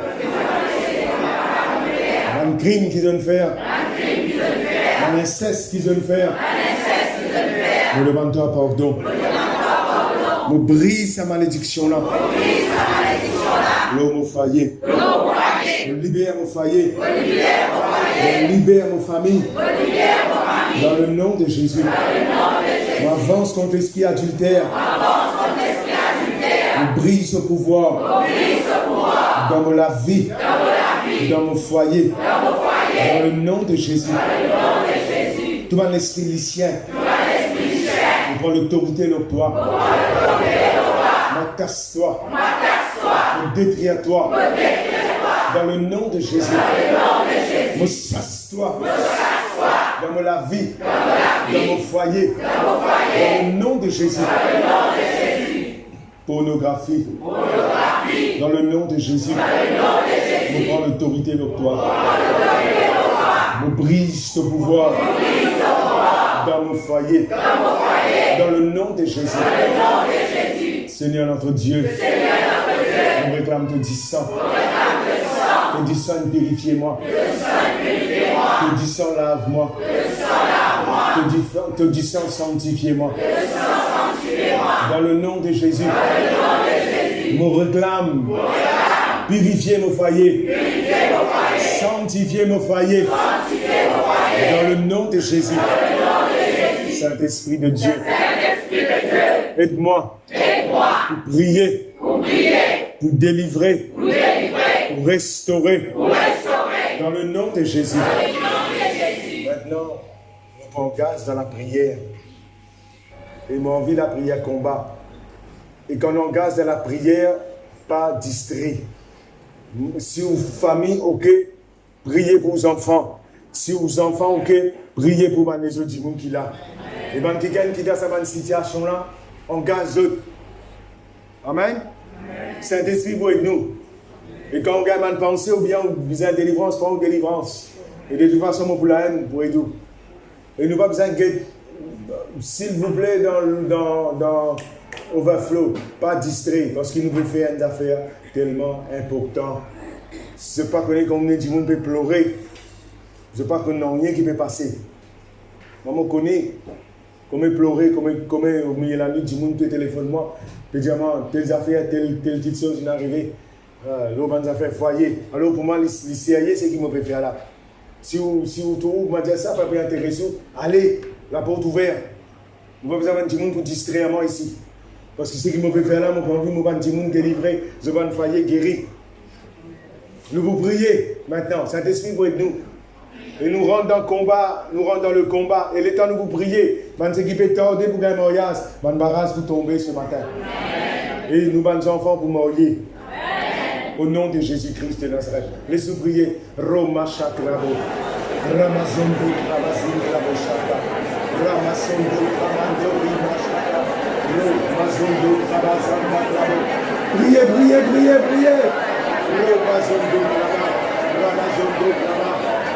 Un crime qu'ils ont fait. Un inceste qu'ils ont fait. On demande-toi pardon. On brise sa malédiction là. L'homme au foyer. On libère mon foyer. On libère mon famille. Dans le nom de Jésus. On avance contre l'esprit adultère. On brise ce pouvoir. Dans la vie. Dans mon foyer. Dans le nom de Jésus. Tout mon esprit lycien. On prend l'autorité de toi. M'attache-toi. Me détruis-toi. Dans le nom de Jésus. Me chasse-toi. Dans la vie. Dans mon foyer. Dans le nom de Jésus. Pornographie. Dans le nom de Jésus. Me prends l'autorité de toi. Me brise ce pouvoir. Dans mon foyer. Dans le nom de Jésus. Seigneur notre Dieu. On réclame ton dit sang. Ton dit sang, purifiez-moi. Ton dit sang, lave-moi. Ton dit sang, sanctifiez-moi. Dans le nom de Jésus. Me réclame. Purifiez mon foyer. Sanctifiez mon foyer. Dans le nom de Jésus. Saint-Esprit de Dieu. Aide-moi. Pour prier. Pour délivrer. Pour restaurer. Dans le nom de Jésus. Maintenant, on engage dans la prière. Et mon envie, la prière combat. Et quand on engage dans la prière, pas distrait. Si vous famille, ok, priez pour vos enfants. Si vos enfants, ok, priez pour ma maison du monde qui l'a. Et bien, quelqu'un qui est dans cette situation-là, engage eux. Amen. Saint-Esprit pour avec nous. Et quand on gagne une pensée, ou bien vous avez une délivrance, prends une délivrance. Et de toute façon, pour la haine, pour aider. Et nous pas besoin de s'il vous plaît, dans Overflow, pas distrait, parce qu'il nous veut faire une affaire tellement importante. Ce n'est pas que comme on dit, on peut pleurer. Ce n'est pas que non, rien qui peut passer. Moi, je connais comment pleurer, comment au milieu de la nuit, du monde peut téléphoner moi, peut dire, telles affaires, telle petite chose qui est arrivée. L'autre affaire foyer. Alors pour moi, les sérieux, c'est ce qui me peut faire là. Si vous trouvez, vous m'avez dit ça, pas bien intéressant, allez, la porte ouverte. Vous n'avez pas besoin de tout le monde pour distraire moi ici. Parce que ce qui me peut faire là, je vais vous dire, tout le monde délivré, je vais foyer guéri. Nous vous prions maintenant, Saint-Esprit pour être nous. Et nous rentrons dans le combat, nous rentrons dans le combat. Et le temps de vous prier, ce qui peut tarder pour gagner mariage, barrage pour tomber ce matin. Et nous, enfants, pour mourir. Au nom de Jésus-Christ de Nazareth. Les ouvriers, Roma Chakrabo, Ramazondo, Ramazondo, Chaka, Ramazondo, Ramando, Rimachaka, Ramazondo, Ramazanda, priez, priez, priez, priez. Ramazondo, Ramazondo, Ramazondo, Ramazondo,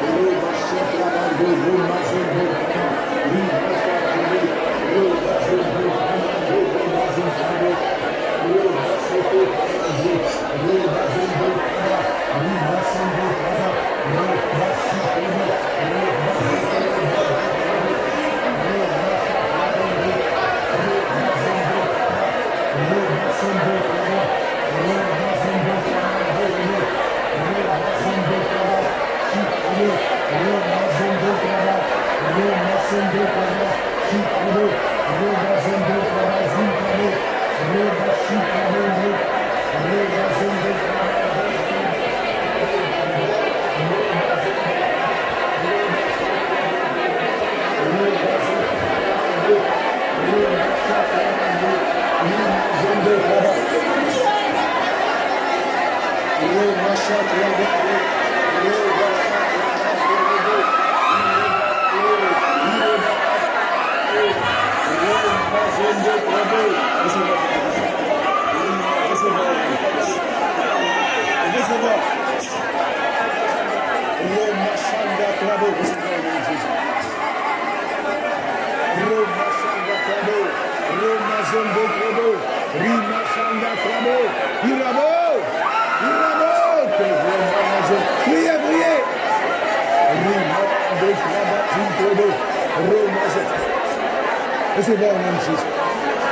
Recevez au nom de Jésus.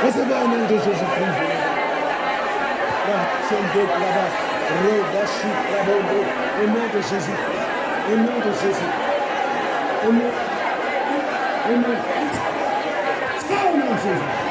Recevez au nom de Jésus-Christ. Au nom de Jésus. Au nom de Jésus. Au nom de Jésus.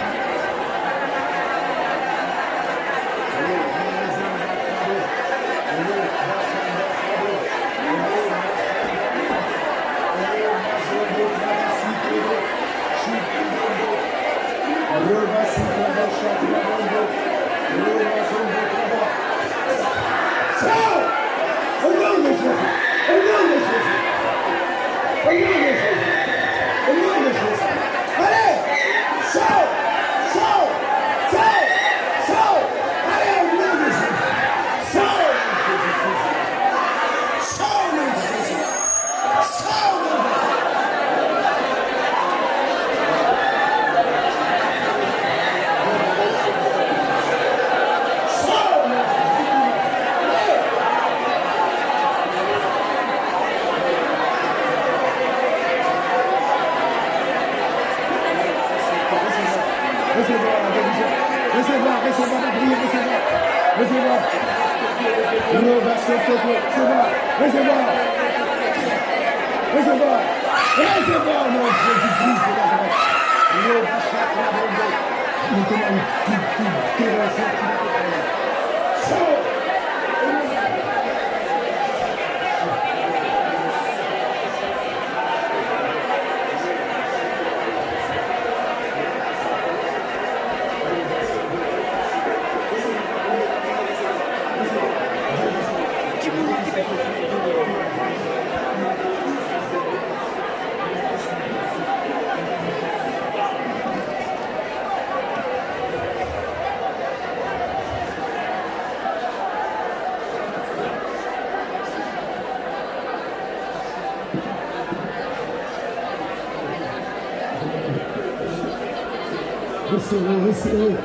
Recevez,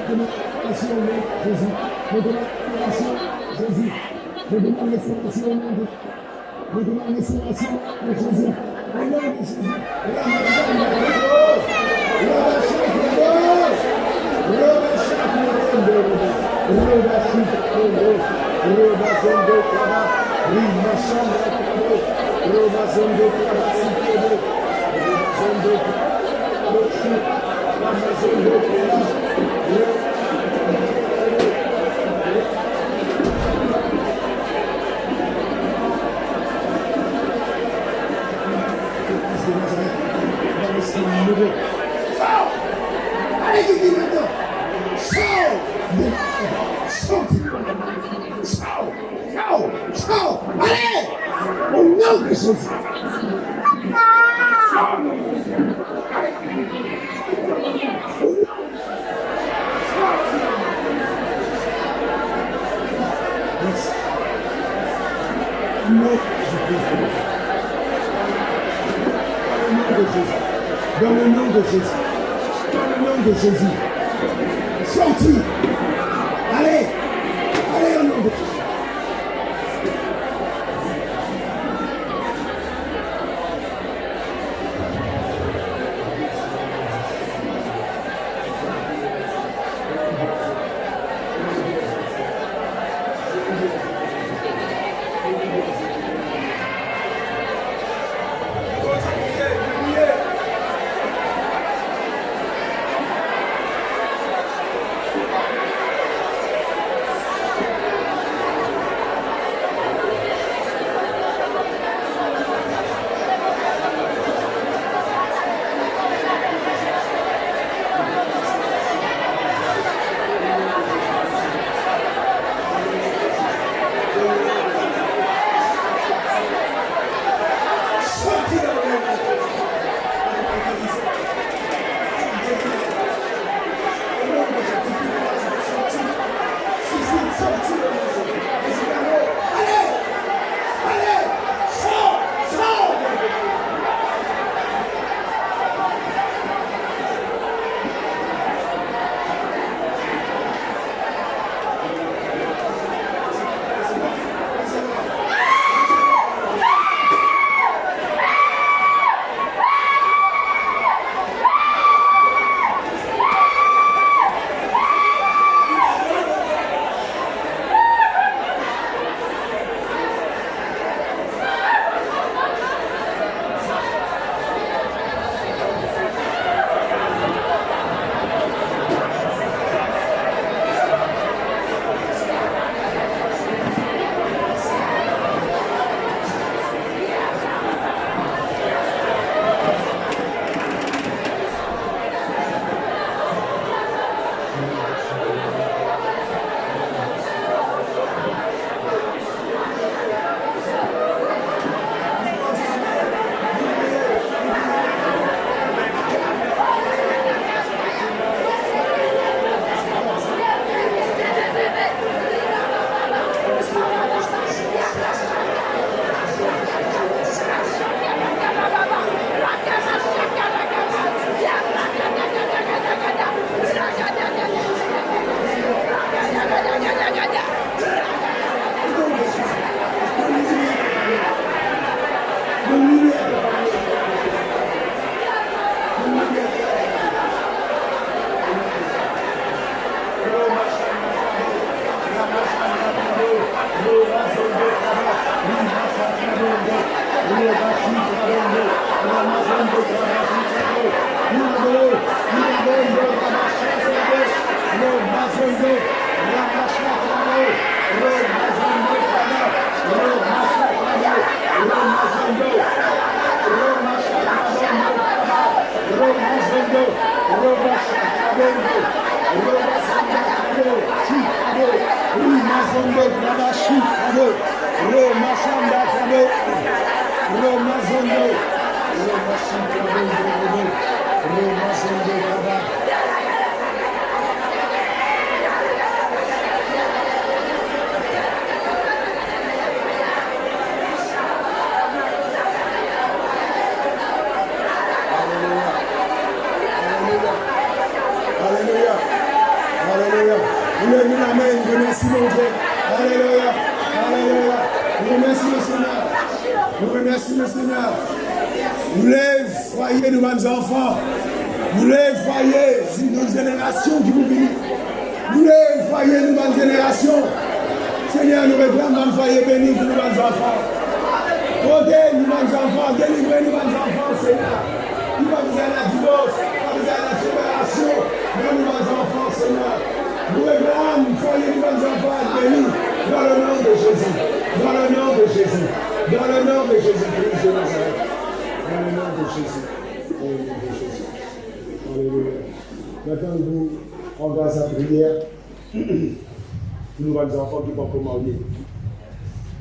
démonstration au nom de Jésus. Je demande Jésus. Je demande restauration au nom de Jésus. Je demande restauration de Jésus. Au nom de Jésus. Allez, maintenant. Sors. Fort. Allez. Au nom de Jésus. Dans le nom de Jésus. Dans le nom de Jésus. Sortis. Allez. Allez au nom de Jésus.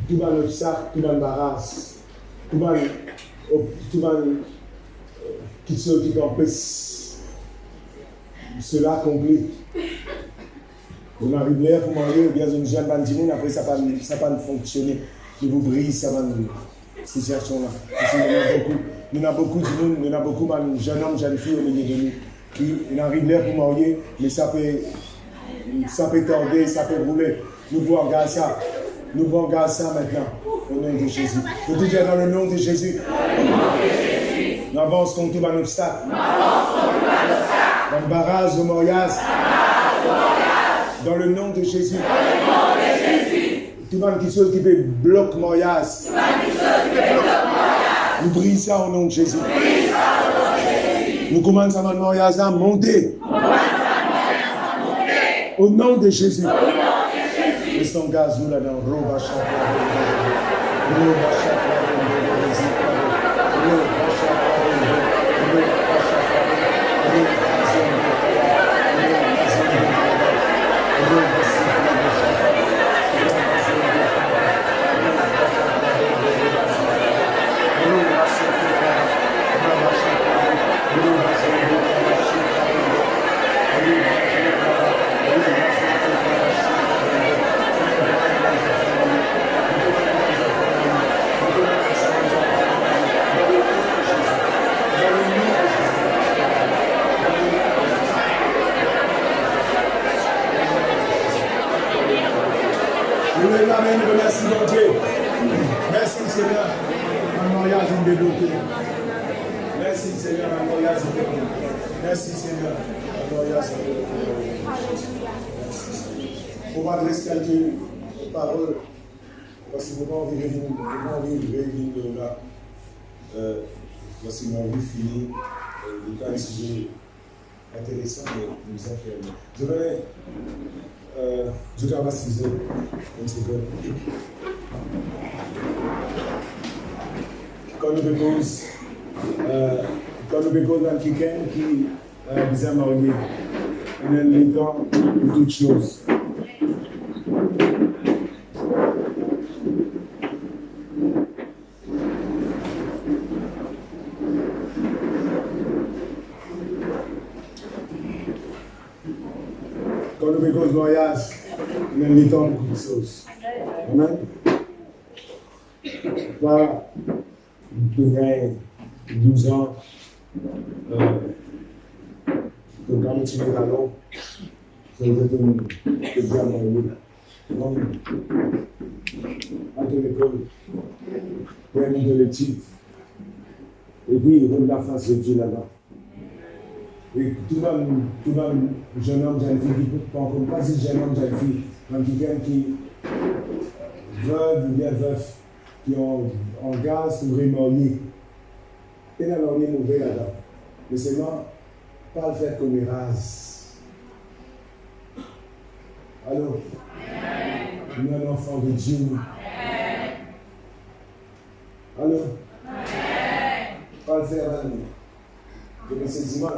tout le obstacle, tout le embarras, tout le qui se empêche cela accompli. On arrive là pour manger, ou bien une jeune bandine, après ça ne pas fonctionner. Je vous brise, ça va ces situations-là. Nous avons beaucoup de monde, nous avons beaucoup de jeunes hommes, jeunes filles au milieu de nous, qui arrivent là pour marier, mais ça peut tarder, ça peut rouler. Nous voulons regarder ça. Nous voulons regarder ça maintenant, au nom de Jésus. Je dis dans le nom de Jésus. Nous avançons contre tout un obstacle. Dans le barrage de Morias. Dans le nom de Jésus. Tout le monde qui se bloque Morias. Nous brisons ça au nom de Jésus. Nous commençons à Morias à monter. Au nom de Jésus. Restons gaz nous là-dedans. Roba chakra. Roba chakra. Merci mon Dieu. Merci Seigneur. Un mariage débloqué. Merci Seigneur, un mariage débloqué. Merci Seigneur, un mariage débloqué. On va adresser quelques paroles parce que vous m'avez réuni de là. Voici mon vie finie. Il y a un sujet intéressant mais nous enferme. Je vais je vais baptiser une seconde. Quand nous déposons dans quelqu'un qui a besoin de marier, on a le temps pour toutes choses. Quand nous bécons mariage, on a le temps pour toutes choses. Amen. Pas de 20, 12 ans, de gagner sur le ballon, c'est de bien marier. Donc, à l'école, prendre de l'étude, et puis rendre la face de Dieu là-bas. Et tout le monde, jeune homme, jeune fille, qui pas si jeune homme, jeune fille, quand quelqu'un qui veuve ou bien veuf, qui ont en gaz pour remarier. Il y a un marié mauvais là-dedans. Mais seulement, pas le faire comme rase. Alors, nous sommes un enfant de Dieu. Alors, pas le faire à nous. Je me suis dit, moi,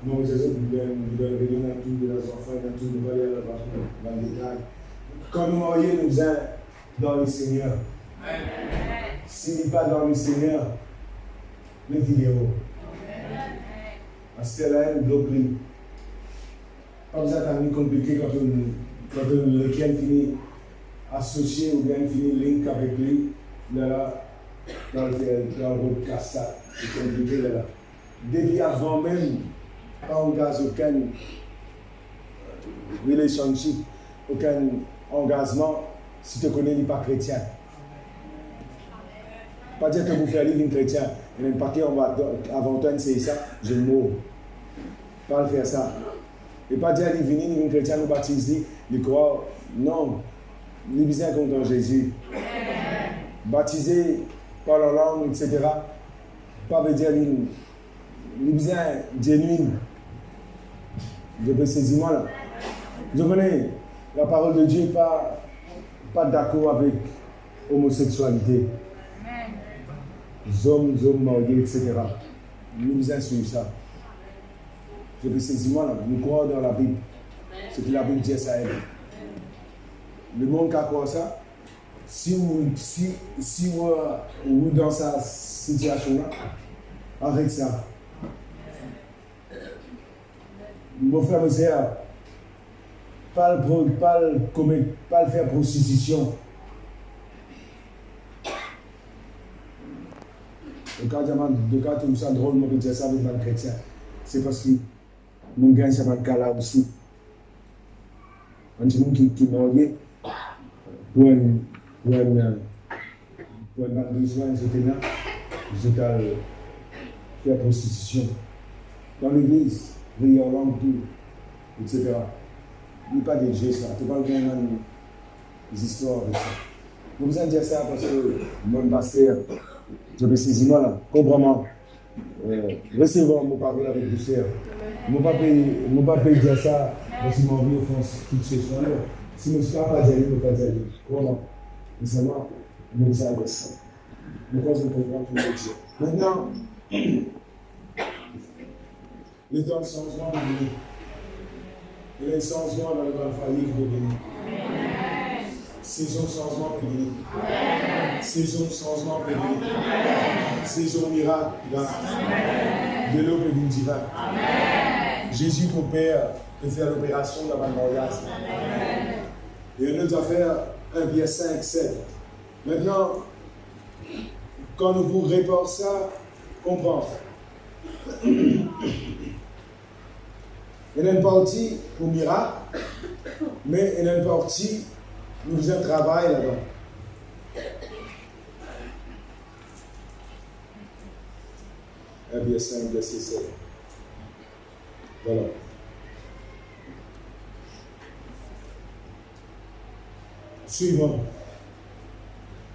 non, Jésus, nous devons venir dans tout de nos enfants, dans tout, nous allons là-bas, dans le détail. Quand nous marions, nous sommes dans le Seigneur. S'il n'est pas dans le Seigneur, le vidéo. Parce que là, il bloque lui. Pas besoin d'être compliqué quand le client finit associé ou bien finit link avec lui. Là, dans le casse-ça. C'est compliqué là. Depuis avant même, pas engage aucun relationship, aucun engagement, si tu connais, il n'est pas chrétien. Pas dire que vous faites livre chrétien, mais pas qu'on va avant toi c'est ça, je mourre. Pas le faire ça. Et pas dire qu'il vient, il chrétien nous baptise, il croit, non. Il besoin contre Jésus. Baptisé par la langue, etc. Pas veut dire il besoin genuine. Je peux saisir moi là. Je connais la parole de Dieu, pas d'accord avec l'homosexualité. Hommes, mariés, etc. Nous besoin sur ça. Je peux saisir moi là. Nous croyons dans la Bible. Ce que la Bible dit, ça aide. Le monde qui a quoi ça, si vous dans sa situation-là, avec ça, mon frère me dit, pas le faire prostitution. Le cas tout ça drôle, moi je dis ça avec les chrétiens. C'est parce que nous gagnons ça dans le cas là aussi. On dit qui marié pour un besoin, etc. Je vais faire prostitution. Dans l'église, prier en langue, tout, etc. Il n'y a pas de Dieu, ça. Tu parles bien des histoires de ça. Vous besoin de dire ça parce que mon pasteur, je vais saisir là, comprends-moi. Recevons mon parole avec douceur. Mon papa dire ça parce qu'il m'a envie offense tout ce soir. Si je ne suis pas dire, je ne peux pas dire. Comment? Mais seulement, je me dis avec ça. Pourquoi je comprends tout le Dieu. Maintenant, le temps de changement est venu. Et le changement dans le grand faillir est venu. Saison de changement est venu. Saison de changement est venu. Saison miracle, là. De l'eau est venu divin. Jésus, pour Père, peut faire l'opération dans ma mariage. Et on doit faire 1 Pierre 5, 7. Maintenant, quand nous vous répondons ça, comprends. Il y a une partie pour miracle, mais il y a une partie nous faisons travail là-dedans. Un Pierre 5, verset 7. Voilà. Suivant.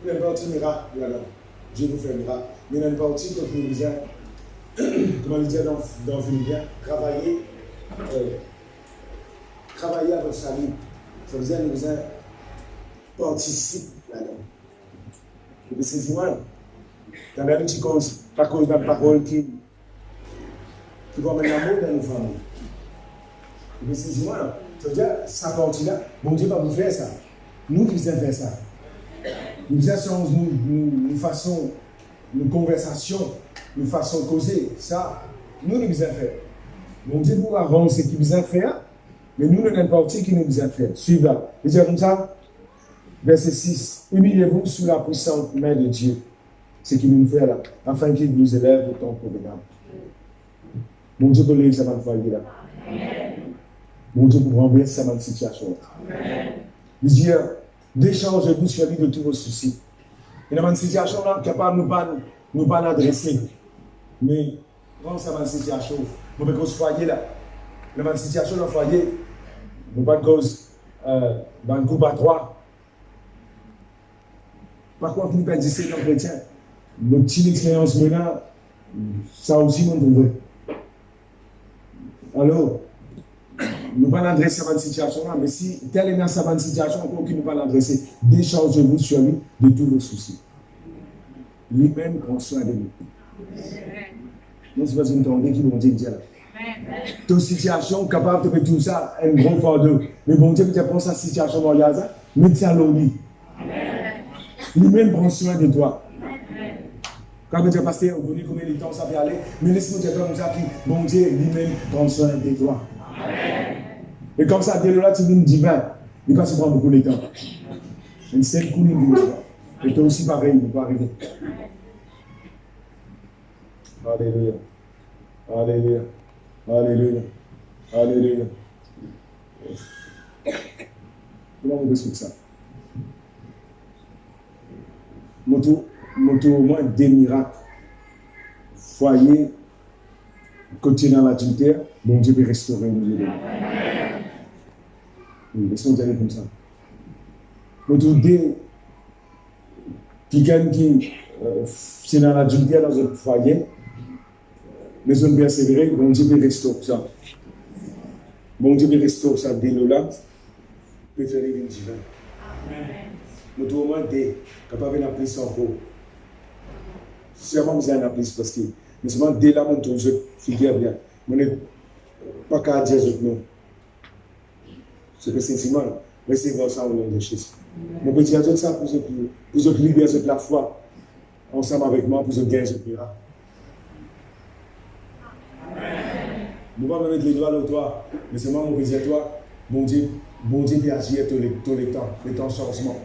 Il y a une partie miracle là-dedans. Dieu vous fait un miracle. Mais il y a une partie que nous faisons, comment le dire dans Philippiens, travailler à votre salut. Ça veut dire que nous faisons participe là-dedans. Vous pouvez saisir moi. Dans la petite cause, pas cause de la parole qui va mettre l'amour dans nos familles. Vous pouvez saisir moi. Ça veut dire, ça partie-là, bon Dieu va vous faire ça. Nous qui faisons faire ça. Nous faisons nous façon, nos conversations, nous façon causer. Ça, nous devons faire. Bon Dieu pourra rendre ce qu'il besoin faire, mais nous n'avons pas partie qui nous besoin faire. Suivez là. Il dit comme ça, verset 6. Humiliez-vous sous la puissante main de Dieu. Ce qu'il nous fait là, afin qu'il vous élève au temps convenable. Mon Dieu pour l'église, ça va nous faire là. Mon Dieu pour renverser sa situation. Il dit, déchargez-vous sur lui de tous vos soucis. Il y a une situation là capable de nous pas l'adresser. Mais quand ça va une situation, nous pouvons foyer là. Il y a une situation dans le foyer, nous pas de cause, dans le groupe à 3. Par contre, nous pas dire c'est non chrétien. Notre petite expérience maintenant, ça aussi nous trouve. Alors, nous ne pouvons pas l'adresser à une situation là, mais si tel est dans sa situation, on ne peut pas l'adresser. Déchargez-vous sur lui de tous vos soucis. Lui-même prend soin de nous. Non, c'est pas une tendance qui vont dire là. Ton situation capable de faire tout ça, un gros fardeau. Mais bon Dieu, tu prends sa situation dans le mets ça à lui. Lui-même prend soin de toi. Quand tu es pasteur, vous connaissez combien de temps ça peut aller, mais laisse-moi dire comme ça, bon Dieu lui-même prend soin de toi. Et comme ça, dès là, tu viens divin, il va se prendre beaucoup de temps. Une seule coup, il dit, et toi aussi pareil, il ne peut pas arriver. Alléluia. Alléluia. Alléluia. Alléluia. Comment on peut expliquer ça? Moto au moins des miracles. Foyer, côté dans l'adultère, bon Dieu peut restaurer au milieu de nous. Oui, laisse-moi dire comme ça. Moto des quelqu'un qui c'est dans l'adultère dans un foyer, mais on persévérer, bon Dieu peut restaurer ça. Bon Dieu peut restaurer ça dès là, peut faire les divins. Moto au moins des capables d'appeler ça encore. Sûrement, vous avez un appris parce que, mais seulement dès là, on trouve je figure bien. On n'est pas qu'à dire je non. C'est que c'est mais c'est voir ça au nom de Jésus. Mon petit à tout ça pour se libérer de la foi. Ensemble avec moi pour se gagner ce miracle. Nous ne pouvons pas mettre les doigts dans toi, mais c'est moi mon petit à toi. Bon Dieu peut agir tous les temps de changement.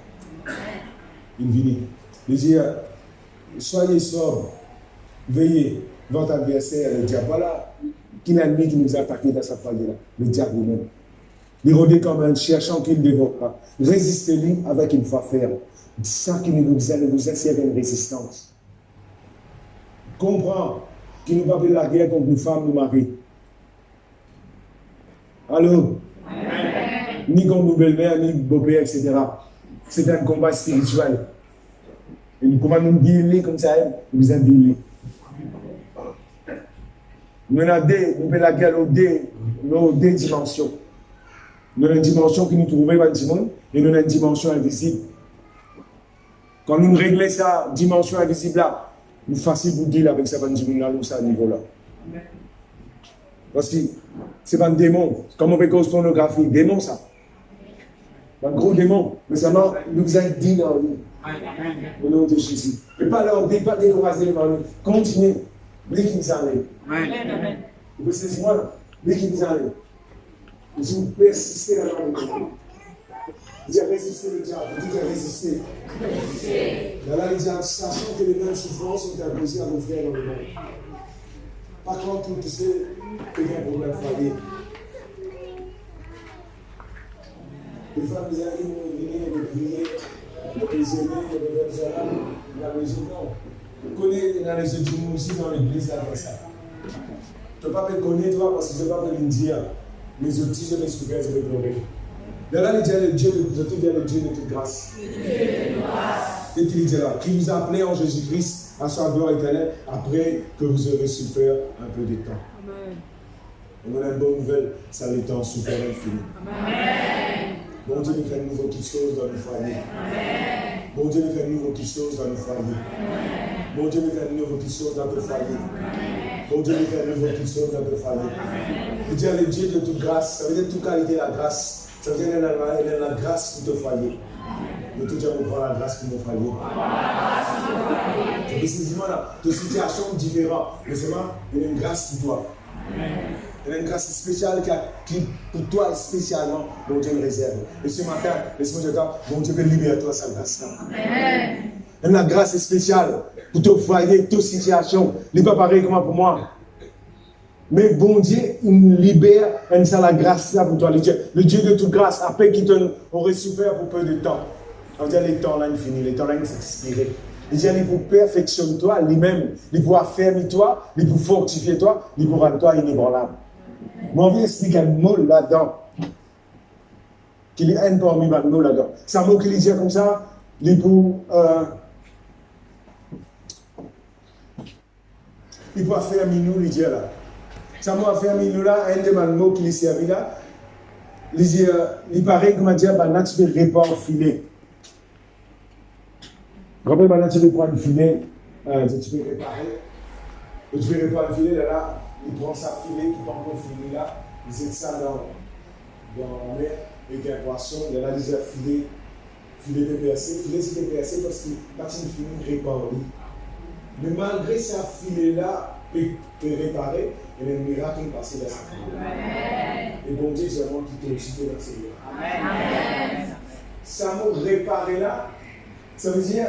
Il vient. Il dit, soyez sobres, veillez, votre adversaire, le diable. Voilà qui l'ennemi qui nous a attaqué dans sa foyer-là, le diable lui-même. Il rôdait comme un cherchant qu'il ne dévore pas. Résistez-lui avec une foi ferme. Ça qui nous disait, c'est une résistance. Comprends qu'il nous va pas la guerre contre une femme, nous maris. Allô? Ni contre nos belles-mères, ni beaux-pères, etc. C'est un combat spirituel. Et nous pouvons nous guérir comme ça, nous avons guérir. Nous avons la guerre dans deux dimensions. Nous avons une dimension qui nous trouve dans le monde et nous avons une dimension invisible. Quand nous réglons cette dimension invisible-là, nous facile pour dire avec cette dimension-là, nous sommes à ce niveau-là. Parce que ce n'est pas un démon. Comme on fait cause pornographie, démon ça. Un gros démon. Mais ça nous a dit dans nous. Au nom de Jésus. Et pas leur dire, pas décourager dans nous. Continuez. Les qui nous allaient. Vous savez, moi, les qui nous allaient. Vous persistez dans le monde. Vous avez résisté le diable. Vous avez résisté. Là, il dit, sachant que les mêmes souffrances sont imposées à vos frères dans le monde. Par contre, tu sais qu'il y a un problème foyer. Les femmes, ils arrivent, ils viennent de prier, les aînés, les belles la maison, non. Vous connaissez dans les études aussi dans l'église, là, comme ça. Tu ne peux pas me connaître, toi, parce que je ne peux pas me dire. Les outils, je vais souffrir, je vais pleurer. Là, il dit le Dieu de toute grâce. Et qu'il dit là, qui vous a appelé en Jésus-Christ à sa gloire éternelle après que vous aurez souffert un peu de temps. Amen. Et on a une bonne nouvelle, ça le temps souffert infini. Amen. Bon Dieu nous fait de nouveau toutes choses dans nos foyers. Amen. Bon Dieu nous fait de nouveau toutes choses dans nos foyers. Amen. Bon Dieu nous fait de nouveau toutes choses dans nos foyers. Amen. Bon Dieu nous fait de nouveau toutes choses dans nos foyers. Il dit le Dieu de toute grâce, ça veut dire toute qualité de la grâce. Ça veut dire qu'il a la grâce pour te foyer. De tout Dieu, on prend la grâce pour nos foyers. C'est précisément là, de situations différentes. Mais c'est moi, il y a une grâce pour toi. Il y a une grâce spéciale qui pour toi, spécialement, dont Dieu me réserve. Et ce matin, laisse-moi te dire, bon Dieu peut libérer toi sa grâce. Il y a une grâce spéciale pour te foyer, toute situation. Il n'est pas pareil comme pour moi. Mais bon Dieu, il libère, et ça la grâce là pour toi. Le Dieu de toute grâce, après qu'il aurait souffert pour peu de temps. On va dire les temps là, fini, les temps là, ils s'expirer. Il dit, il pour perfectionner toi lui-même, il pour affermir toi, il pour fortifier toi, il pour rendre toi inébranlable. Mais on vient expliquer un mot là-dedans. Qu'il y a un parmi les mots là-dedans. C'est un mot qu'il dit comme ça, il pour affermir nous, il dit là. Ça m'a affermir nous là, un des mots qu'il servi là, il dit, il paraît comme dire, bah, tu peux répandre filet. Rappelez maintenant, tu peux prendre le filet, tu peux réparer. Et tu peux réparer le filet, là, il prend sa filet, qui prend le filet là, il jette ça dans la mer, et il y a un poisson, il y a déjà filet de percé. Filet c'est percé parce qu'il n'a pas une filet réparée. Mais malgré ce filet-là, il peut réparer, il y a un miracle qui passe dans sa filet. Et bon Dieu, c'est moi qui t'ai aussi dans ce lieu. Amen. Ça mot réparer là, ça veut dire.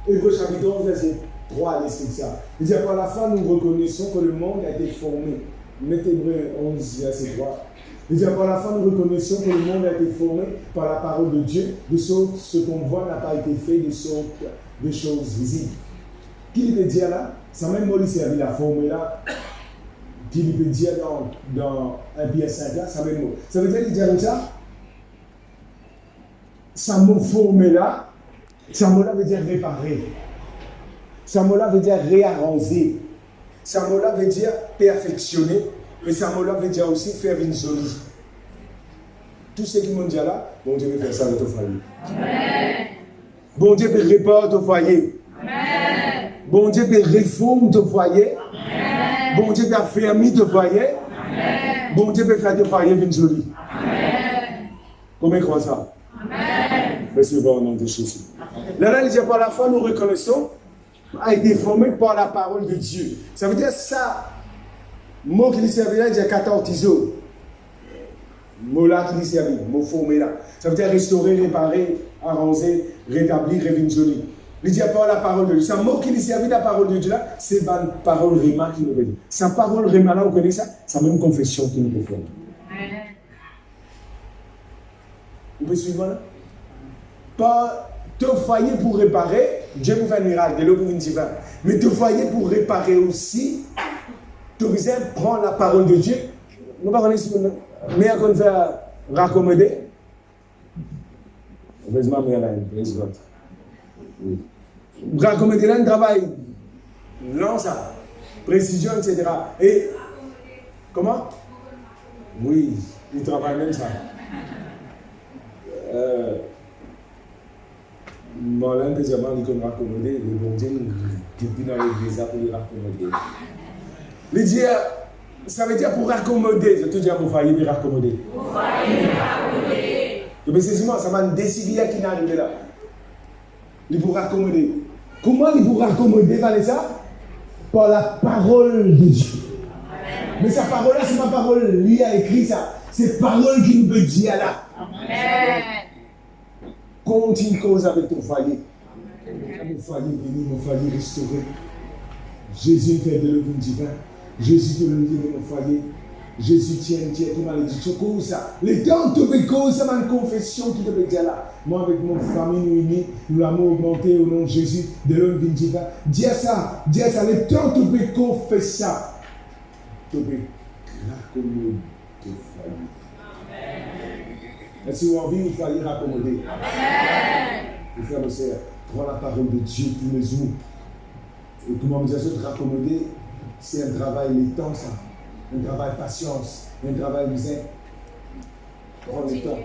Hébreux chapitre 11, verset 3, il explique ça. Il dit, par la fin, nous reconnaissons que le monde a été formé. Mettez Hébreux 11, verset 3. Il dit, par la fin, nous reconnaissons que le monde a été formé par la parole de Dieu, de sorte que ce qu'on voit n'a pas été fait de sorte de choses visibles. Qui peut dire là? Ça même mot, il servi la formule là. Qui peut dire dans 1 Pierre 5 là, ça même mot. Ça veut dire qu'il dit comme ça? Ça mot formé là. Ce mot-là veut dire réparer. Ce mot-là veut dire réarranger. Ce mot-là veut dire perfectionner. Mais ce mot-là veut dire aussi faire une solide. Tout ce qui m'ont dit là, bon Dieu peut faire ça dans ton foyer. Amen. Bon Dieu peut réparer ton foyer. Amen. Bon Dieu peut réformer ton foyer. Amen. Bon Dieu peut affermir ton foyer. Amen. Bon Dieu peut faire de foyer une jolie. Comment croit ça? Merci au nom de Jésus. Là, il dit par la foi, nous reconnaissons, a été formé par la parole de Dieu. Ça veut dire ça, mot qui dit servi là, il dit 14 tisos. Mot là qui dit servi, mot formé là. Ça veut dire restaurer, réparer, arranger, rétablir, revenir joli. Il dit par la parole de Dieu. Ça mot qui dit servi la parole de Dieu là, c'est la parole Réma qui nous veut dire. Sa parole Réma là, vous connaissez ça? C'est la même confession qui nous peut faire. Vous pouvez suivre là? Pas te foyer pour réparer, Dieu vous fait un miracle, de l'eau pour une divin. Mais te foyer pour réparer aussi, tu besoin de prendre la parole de Dieu. Nous ne pouvons pas mais qu'on fait raccommoder. Heureusement, il y a une raccommoder là, un travail lent, ça, précision, etc. Et comment? Oui, il travaille même ça. Moi-même, que j'ai dit qu'on raccommoder, le bon Dieu, depuis dans l'église, pour les raccommoder. Il dit, ça veut dire pour raccommoder, je te dis pour faillir, mais raccommoder. Pour faillir, raccommoder. Donc, c'est ça va décider qui n'arrive là. Il pour raccommoder. Comment il pour raccommoder, Vanessa? Par la parole de Dieu. Amen. Mais sa parole là, c'est pas parole, lui a écrit ça. C'est parole qui nous peut dire là. Amen. Continue cause avec ton foyer. Mon foyer béni, mon foyer restauré. Jésus fait de l'œuvre divin. Jésus te le dit de mon foyer. Jésus tient tout malédiction. Comme ça. Les temps te fait cause, c'est ma confession qui te fait dire là. Moi avec mon famille nous unis, nous l'avons augmenté au nom de Jésus, de l'œuvre divin. Dis ça. Les temps te fait confesser ça. Te fait raccommoder ton foyer. Et si vous avez envie, vous fallait raccommoder. Amen. Frères et sœurs, prends la parole de Dieu tous les jours. Et comment vous dire ça, de raccommoder, c'est un travail, les temps, ça. Un travail patience, un travail misère. Prends le temps.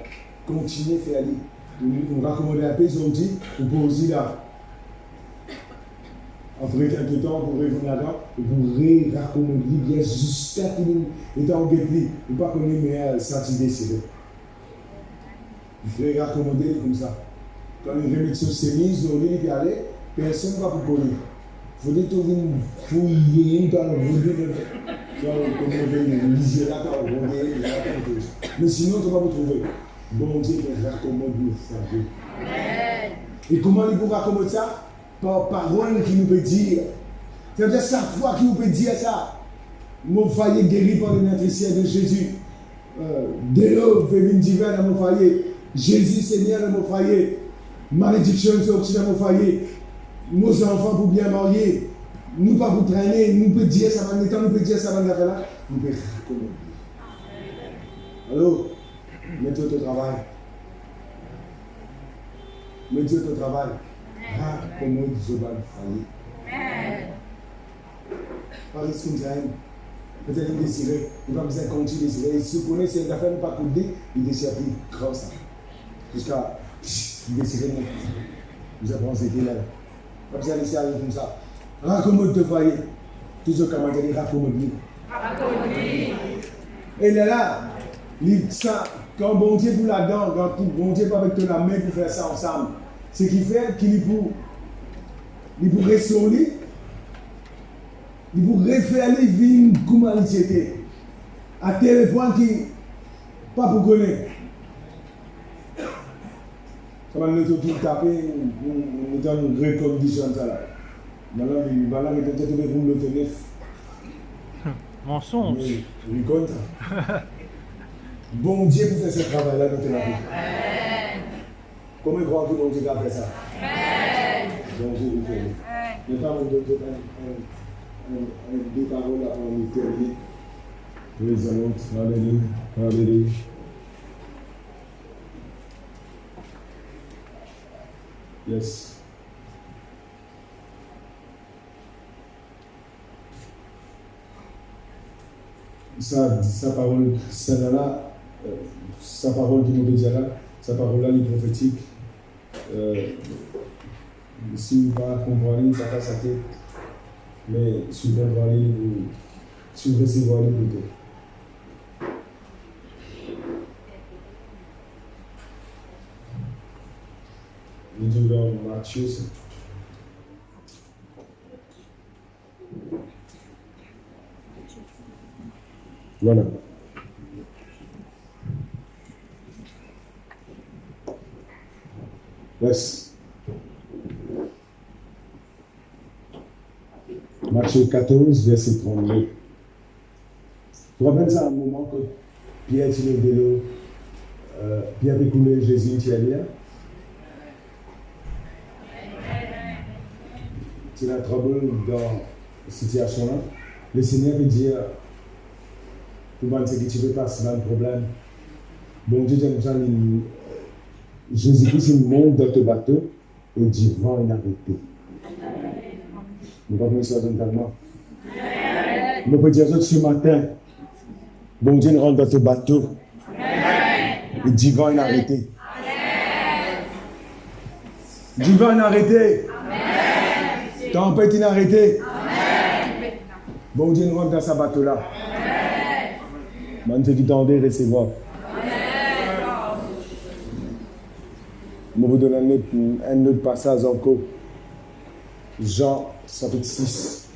Continuez, faire aller. Vous raccommoder un peu, ils ont dit, vous pouvez aussi là. Après quelques temps, vous revenez là-dedans, vous raccommoder bien jusqu'à ce qu'il est en guet-li. Vous ne pas connaître mais senti désiré. Il faut raccommoder comme ça. Quand une rémission s'est mise, on dit qu'il aller, personne ne va vous connaître. Il faut dire que vous fouillez dans le mais sinon, tu vas vous trouver. Bon Dieu, il raccommode le foyer. Et comment il vous raccommode ça? Par parole qui nous peut dire. C'est-à-dire chaque fois qu'il nous peut dire ça. Mon foyer guéri par le matriciel de Jésus. De l'eau, féminin divin dans mon foyer. Jésus Seigneur dans mon foyer. Malédiction sortie dans mon foyer. Nos enfants pour bien marier. Nous pas pour traîner. Nous peut dire ça va nous peut dire ça va nous faire là. Nous peut raccommoder. Allô? Mets-toi au travail. Mets-toi au travail. Raccommode ce bal foyer. Pas risque comme ça. Peut-être qu'il désirait. Il va besoin de continuer désirer. Si vous connaissez une affaire, pas couper, il désire plus grand ça. Jusqu'à décider nous avons été là. Pas besoin de laisser aller comme ça. Raccommode de foyer. Tout ce qu'on m'a dit, raccommode. Et là, quand bon Dieu vous là-dedans, quand bon Dieu pas avec la main pour faire ça ensemble, ce qui fait qu'il pour restaurer, il pour refaire les vies comme elle était. À tel point qu'il pas pour connaître. Ça va nous tout taper, nous avons une vraie condition là. Maintenant, il va peut-être pour le téléphone. Mensonge. Oui, compte. Bon Dieu pour faire ce travail-là dans ta vie. Comment croire que bon Dieu va faire ça? Bon Dieu vous fait. Mais pas deux paroles en éternité. Praise the Lord. Hallelujah. Hallelujah. Yes. Sa parole, celle-là, sa parole qui nous dit là, sa parole-là, est prophétique. Si vous ne comprenez pas, ça passe à tête. Mais si vous comprenez, si vous recevez plutôt. Il dit dans Matthieu. Voilà. Laisse. Matthieu 14, verset 32. Tu te rappelles ça à un moment que Pierre tire le vélo, Pierre fait couler Jésus tire là. C'est la trouble dans cette situation-là. Le Seigneur veut dire, pour moi, c'est que tu peux passer dans le problème. Bon Dieu, comme ça, Jésus-Christ, il monte dans ton bateau et dit, vent inarrêté. Nous ne pouvons pas faire ça totalement. Nous pouvons dire ça ce matin. Bon Dieu, rentre dans ton bateau et dit, vent inarrêté. Dis vent inarrêté. Tempête inarrêtée. Bon Dieu, nous rentre dans ce bateau-là. Maintenant, qui tendait recevoir. Je vais vous donner un autre passage encore. Jean, chapitre 6.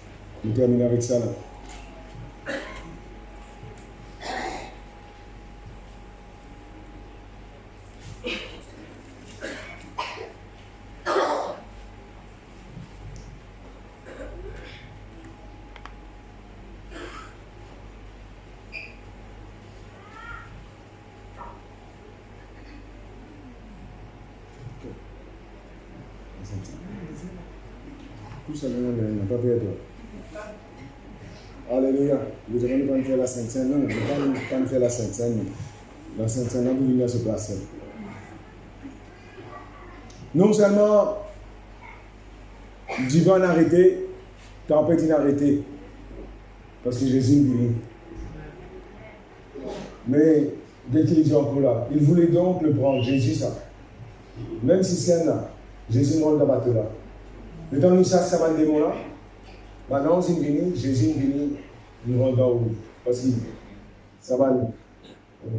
Je termine avec ça là. Pas peur toi. Alléluia. Vous devez pas faire la Sainte-Seine. Non, vous ne pouvez pas faire la Sainte-Seine. La Sainte-Seine, vous venez se placer. Non seulement du vent inarrêté, tempête inarrêtée. Parce que Jésus est venu. Mais, dès qu'il dit encore là, il voulait donc le prendre, Jésus ça. Même si c'est là, Jésus monte dans le bateau là. Le temps où ça va le démon là, maintenant il est venu, Jésus est venu, nous rentre dans l'eau. Parce que ça va aller.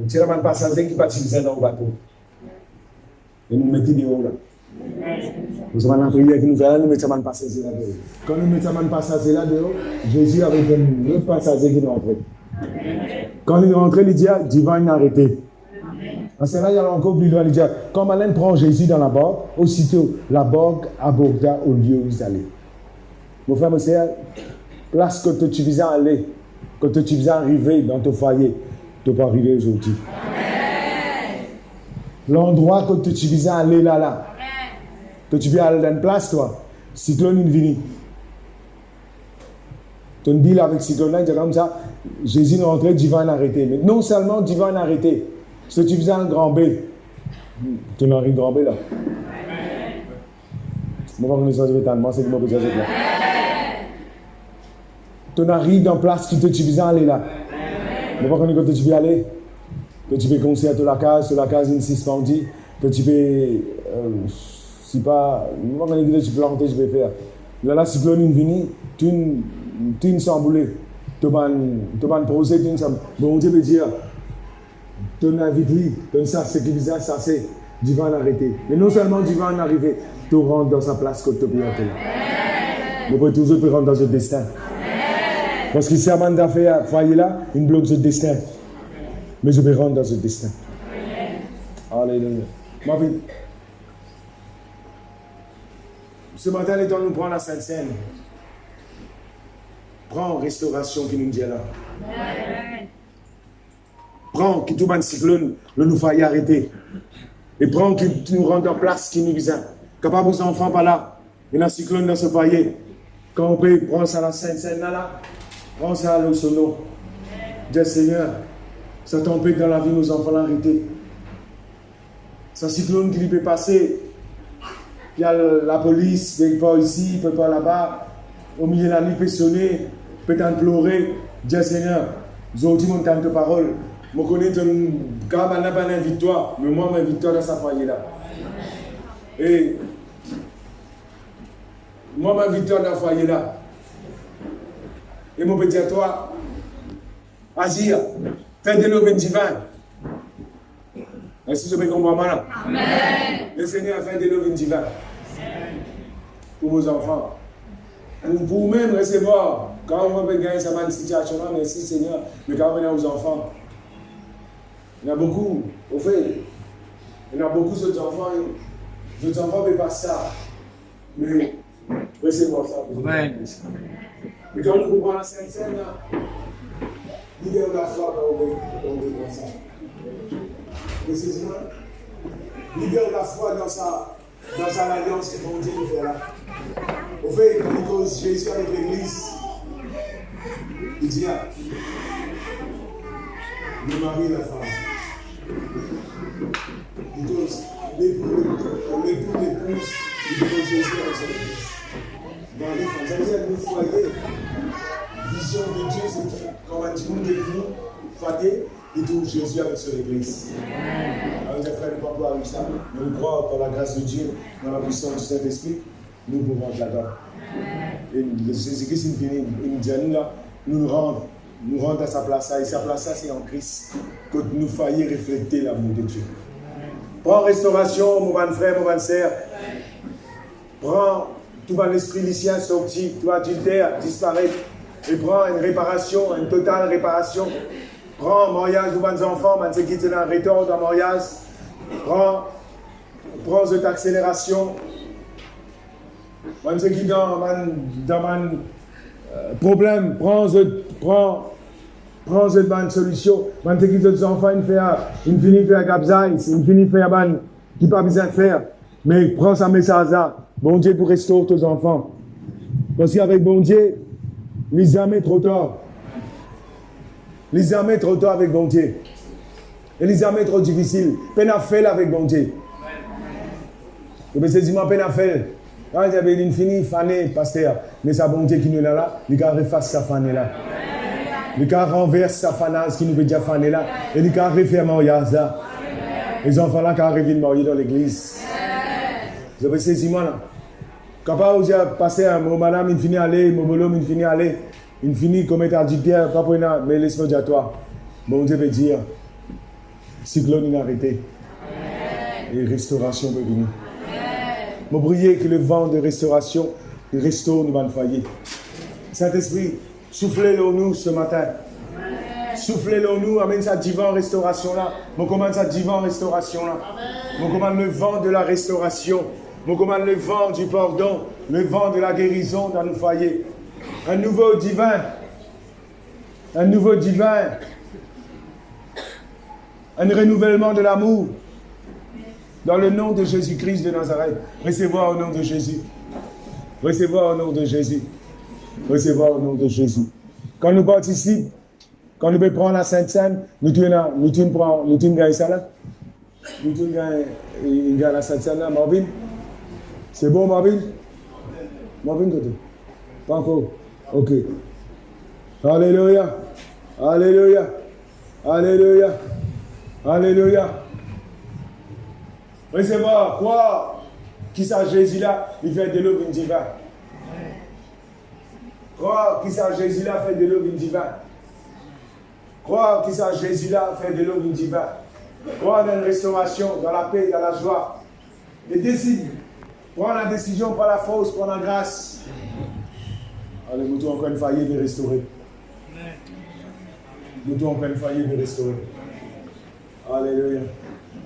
Tu as un passager qui participe dans le bateau. Et nous mettons dehors là. Nous avons la prière qui nous fait là, nous mettons un passager là dehors. Quand nous mettons un passager là dehors, Jésus avait un autre passager qui est rentré. Quand il est rentré, il dit, du vent inarrêté. Parce que là, il y a encore plus loin, il dit, quand Malène prend Jésus dans la barque, aussitôt, la barque aborda au lieu où ils allaient. Mon frère, mon sœur, place que tu visais aller, que tu visais arriver dans ton foyer, tu ne peux pas arriver aujourd'hui. L'endroit que tu visais aller là, que tu viens aller dans une place, toi, cyclone est venu. Tu dis là avec cyclone, il dit comme ça, Jésus est rentré, du vent arrêté. Mais non seulement du vent arrêté, si tu faisais un grand B, tu n'as rien de grand B là. Moi, je ne sais pas, c'est que moi, je vais là. Tu n'as rien dans place qui te faisait aller là. Moi, je ne sais pas quand tu veux aller. Que tu peux conseiller à la case est suspendue. Que tu peux, si pas, moi, je ne sais pas tu peux je vais faire. Là, la cyclone est venue, tu es semblé. Tu vas poser, tu es semblé. Bon, Dieu veut dire. Tu invites, comme ça, c'est qui bizarre, ça c'est du vent arrêté. Mais non seulement du vent arrivé, tu rentres dans sa place que tu peux entrer. Mais pour toujours, tu rentres dans ce destin. Parce que si Amanda fait un foyer là, il bloque ce destin. Mais je vais rentrer dans ce destin. Alléluia. Ma vie. Ce matin, le temps nous prend la Sainte-Seine. Prends restauration qui nous dit là. Prends qui tout le cyclone, le nous faille arrêter. Et prends qui nous rend en place qui nous vient. Capable aux enfants par là. Il y a un cyclone dans ce foyer. Quand on peut prendre ça à la Sainte-Seine là, prends ça à l'eau sono. Dis Seigneur, ça t'empêche dans la vie nos enfants l'arrêter. C'est un cyclone qui peut passer. Il y a la police, il ne peut pas ici, il ne peut pas là-bas. Au milieu de la nuit, il peut sonner, il peut implorer. Dis Seigneur, aujourd'hui, mon temps de parole. Je connais ton gars, je n'ai pas d'invite-toi, mais moi, je m'invite-toi dans sa foyer là. Et moi, je m'invite-toi dans sa foyer là. Et je peux dire à toi, agir, fais de l'eau divin. Est-ce que je peux comprendre maintenant? Amen. Le Seigneur a fait de l'eau divin pour vos enfants. Pour vous-même recevoir, quand on va gagner cette situation-là, merci Seigneur, mais quand on est aux enfants, il y en a beaucoup, au fait, il y en a beaucoup d'autres enfants ne veulent pas ça, mais recevoir ça. Amen. Mais quand on comprend la Sainte Seine, libère la foi quand on veut comme ça. Précisément, libère la foi dans l'alliance que bon Dieu nous fait là. Au fait, quand il cause Jésus avec l'Église, il dit le mari et la femme. Il cause l'épouse, il cause Jésus avec son Église. Dans les femmes, ça veut dire que nous foyer, vision de Dieu, c'est quand on dit nous l'époux, fatigué, il trouve Jésus avec son Église. Alors, j'ai frère, nous ne pouvons pas avec ça. Mais nous croyons par la grâce de Dieu, dans la puissance du Saint-Esprit, nous pouvons être là-dedans. Et Jésus-Christ, il finit, il nous dit à nous là, nous rendons à sa place là. Et sa place là, c'est en Christ. Que nous faillions refléter l'amour de Dieu. Prends restauration, mon bon frère, mon bonne sœur. Prends tout l'esprit lycéen sorti, tout adultère disparaître. Et prends une réparation, une totale réparation. Prends mariage de vos enfants, ceux qui sont en retour dans le mariage. Prends cette accélération. Ceux qui sont dans un problème, prends cette bonne solution. Ceux qui sont des enfants, ils finissent faire gabzaï, ils finissent faire ban, qui pas besoin de faire. Mais prends ce message là. Bon Dieu pour restaurer tes enfants. Parce qu'avec bon Dieu, il n'est jamais trop tard. Il n'est jamais trop tard avec bon Dieu. Il n'est jamais trop difficile. Peine à faire avec bon Dieu. Et c'est du peine à faire. Quand il y avait une finie fanée, pasteur, mais c'est bon Dieu qui nous est là, il a refasse sa fanée là. Il a renverse sa fanase qui nous veut dire fanée là. Et il a refait mariage là. Les enfants là qui arrivent de marier dans l'église. Vous avez saisi moi là. Quand vous avez passé un mot, madame, il finit aller, mon boulot, il finit aller. Il finit comme étant adultère, pas pour une, mais laisse-moi dire à toi. Bon Dieu veut dire, cyclone est arrêté. Et restauration peut venir. Je prie que le vent de restauration restaure nos foyers. Saint-Esprit, soufflez-le en nous ce matin. Soufflez-le en nous, amène cette divine restauration là. Je commande cette divine restauration là. Je commande le vent de la restauration. Je commande le vent du pardon, le vent de la guérison dans nos foyers. Un nouveau divin. Un nouveau divin. Un renouvellement de l'amour. Dans le nom de Jésus-Christ de Nazareth. Recevoir au nom de Jésus. Recevoir au nom de Jésus. Recevoir au nom de Jésus. Quand nous participons, quand nous prenons la Sainte Seine, nous gagnons ça là. Nous gagnons la Sainte Seine là, Marvin. C'est bon, Marvin? Marvin, côté? Pas encore? Ok. Alléluia. Alléluia. Alléluia. Alléluia. Recevoir, croire qui ça Jésus là, il fait de l'eau divin. Croire qui ça Jésus là fait de l'eau divin. Croire qui ça Jésus là fait de l'eau divin. Croire dans une restauration, dans la paix, dans la joie. Et décide. Prends la décision, pas la force, prends la grâce. Allez, nous avons encore une faillite de restaurer. Nous avons encore une faillite de restaurer. Alléluia.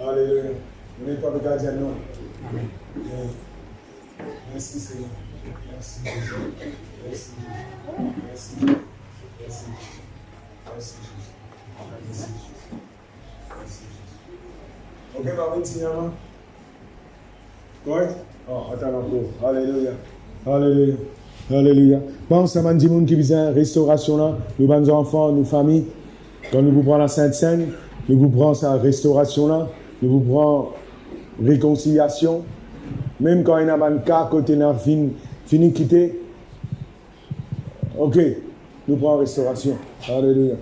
Alléluia. Vous n'êtes pas le gardien, non. Merci Seigneur. Merci Jésus. Merci. Merci. Merci. Merci Jésus. Merci Jésus. Merci Jésus. Ok, Marvin, signalement. Correct? Oh, attends encore. Alléluia. Alléluia. Alléluia. Pense à Mandimoun qui vient restauration là, nos bonnes enfants, nos familles. Quand nous vous prenons la Sainte Seine, nous vous prenons sa restauration là, nous vous prenons réconciliation. Même quand il y a un cas, côté n'a fini quitter. Ok, nous prenons restauration. Alléluia.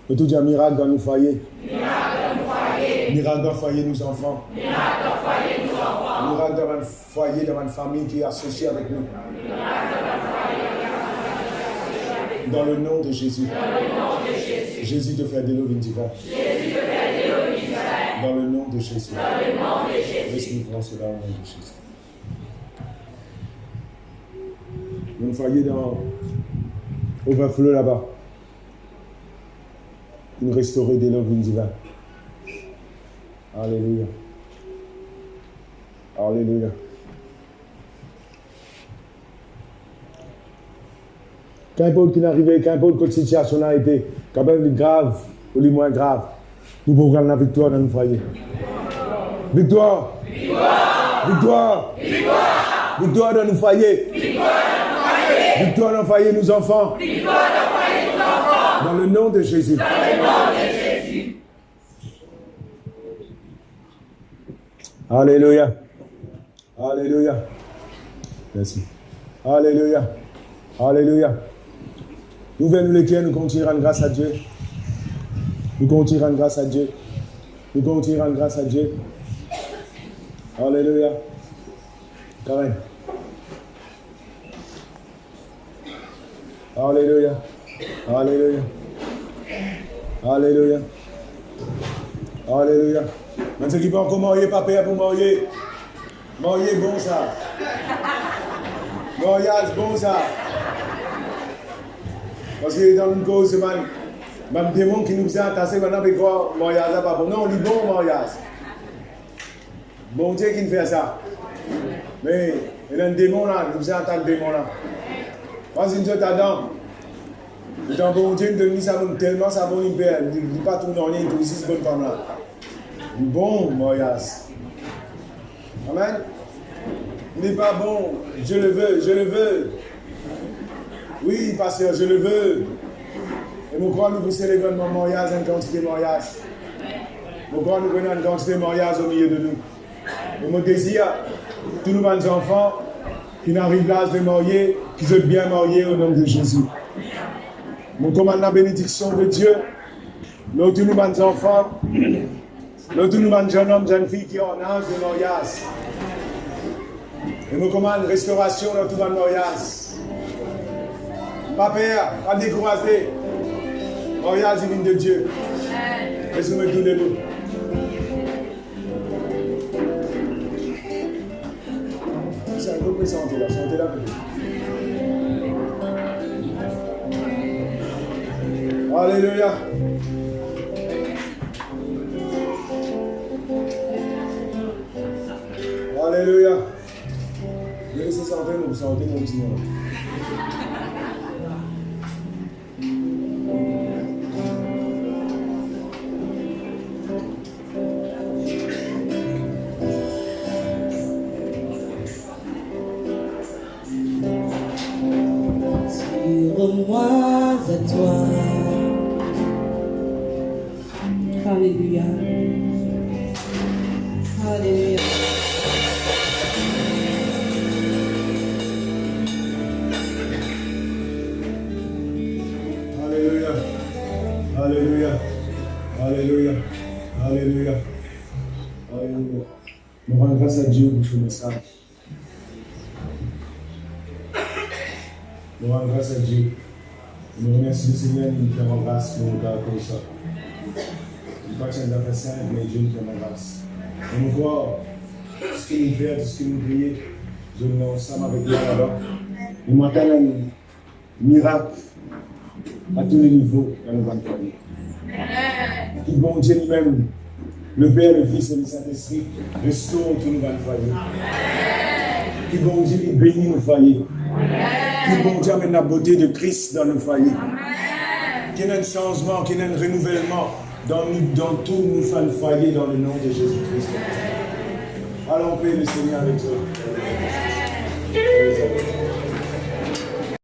Et tout dit un miracle dans nos foyers. Miracle dans le foyer de nos enfants. Miracle dans le foyer de ma famille qui est associée avec nous. Dans le nom de Jésus. Jésus te fait de l'eau divine. de Jésus. Laisse-nous prendre cela au nom de Jésus. Nous foyer dans Overflow là-bas. Nous restaurer des l'œuvre divine. Alléluia. Alléluia. Qu'importe qui n'arrive, qu'importe quelle situation a été, qu'importe grave ou les moins grave, nous pouvons prendre la victoire dans nos foyers. Victoire! Victoire! Victoire! Victoire! Victoire dans nos foyers! Victoire dans nos foyers, nos enfants! Victoire dans nos foyers, nos enfants! Dans le nom de Jésus! Dans le nom de Jésus! Alléluia! Alléluia! Merci. Alléluia! Alléluia! Nous venons les cœurs, nous continuons à rendre grâce à Dieu. Nous continuons à rendre grâce à Dieu. Nous continuons à rendre grâce à Dieu. Alléluia. Karen. Alléluia. Alléluia. Alléluia. Alléluia. Même ceux qui peuvent encore marier, pas payer pour marier. Marier, bon ça. Mariage, bon ça. Parce que dans une cause, même des gens qui nous ont entassés maintenant, ils croient que le mariage n'est pas bon. Non, on dit bon mariage. Bon Dieu qui fait ça. Mais il y a un démon là, nous avons entendu le démon là. Parce que nous sommes dedans. Dans bon Dieu, nous avons tellement ça bon, il ne dit pas tout le monde, il dit aussi ce bon femme là. Bon mariage. Amen. Il n'est pas bon, je le veux, je le veux. Oui, pasteur, je le veux. Et nous croyons que nous célébrons mon mariage, une quantité de mariage. Nous croyons que nous prenons une quantité de mariage au milieu de nous. Et mon désir, tous nos enfants qui n'arrivent pas à se marier, qui veulent bien marier au nom de Jésus. Nous commandons la bénédiction de Dieu. Nous tous nos enfants, nous tous nos jeunes hommes, jeunes filles qui ont un âge de mariage. Et nous commandons restauration dans tout le mariage. Pas peur, pas décourager. Mariage divine de Dieu. Laissez-nous mettre tout debout. C'est un peu présenté là, chantez là peut-être. Alléluia. Alléluia. Laissez chanter, nous chantez, nous disons. Moi à toi. Alléluia. Alléluia. Alléluia. Alléluia. Alléluia. Alléluia. Alléluia. Nous rendons grâce à Dieu pour ce message. Nous rendons grâce à Dieu. Nous remercions le Seigneur qui nous fait grâce pour nous garder comme ça. Nous ne sommes pas simple, mais Dieu nous fait grâce. Et nous voyons tout ce qu'il nous fait, tout ce qu'il nous prie. Nous sommes ensemble avec lui là-bas. Nous m'entendons un miracle à tous les niveaux dans nos familles. Qui bon Dieu lui-même, le Père, le Fils et le Saint-Esprit, restaure tous nos foyers. Qui bon Dieu lui bénit nos foyers. Que bon Dieu amène la beauté de Christ dans nos foyers. Qu'il y ait un changement, qu'il y ait un renouvellement dans tous nos foyers dans le nom de Jésus-Christ. Allons payer le Seigneur avec toi.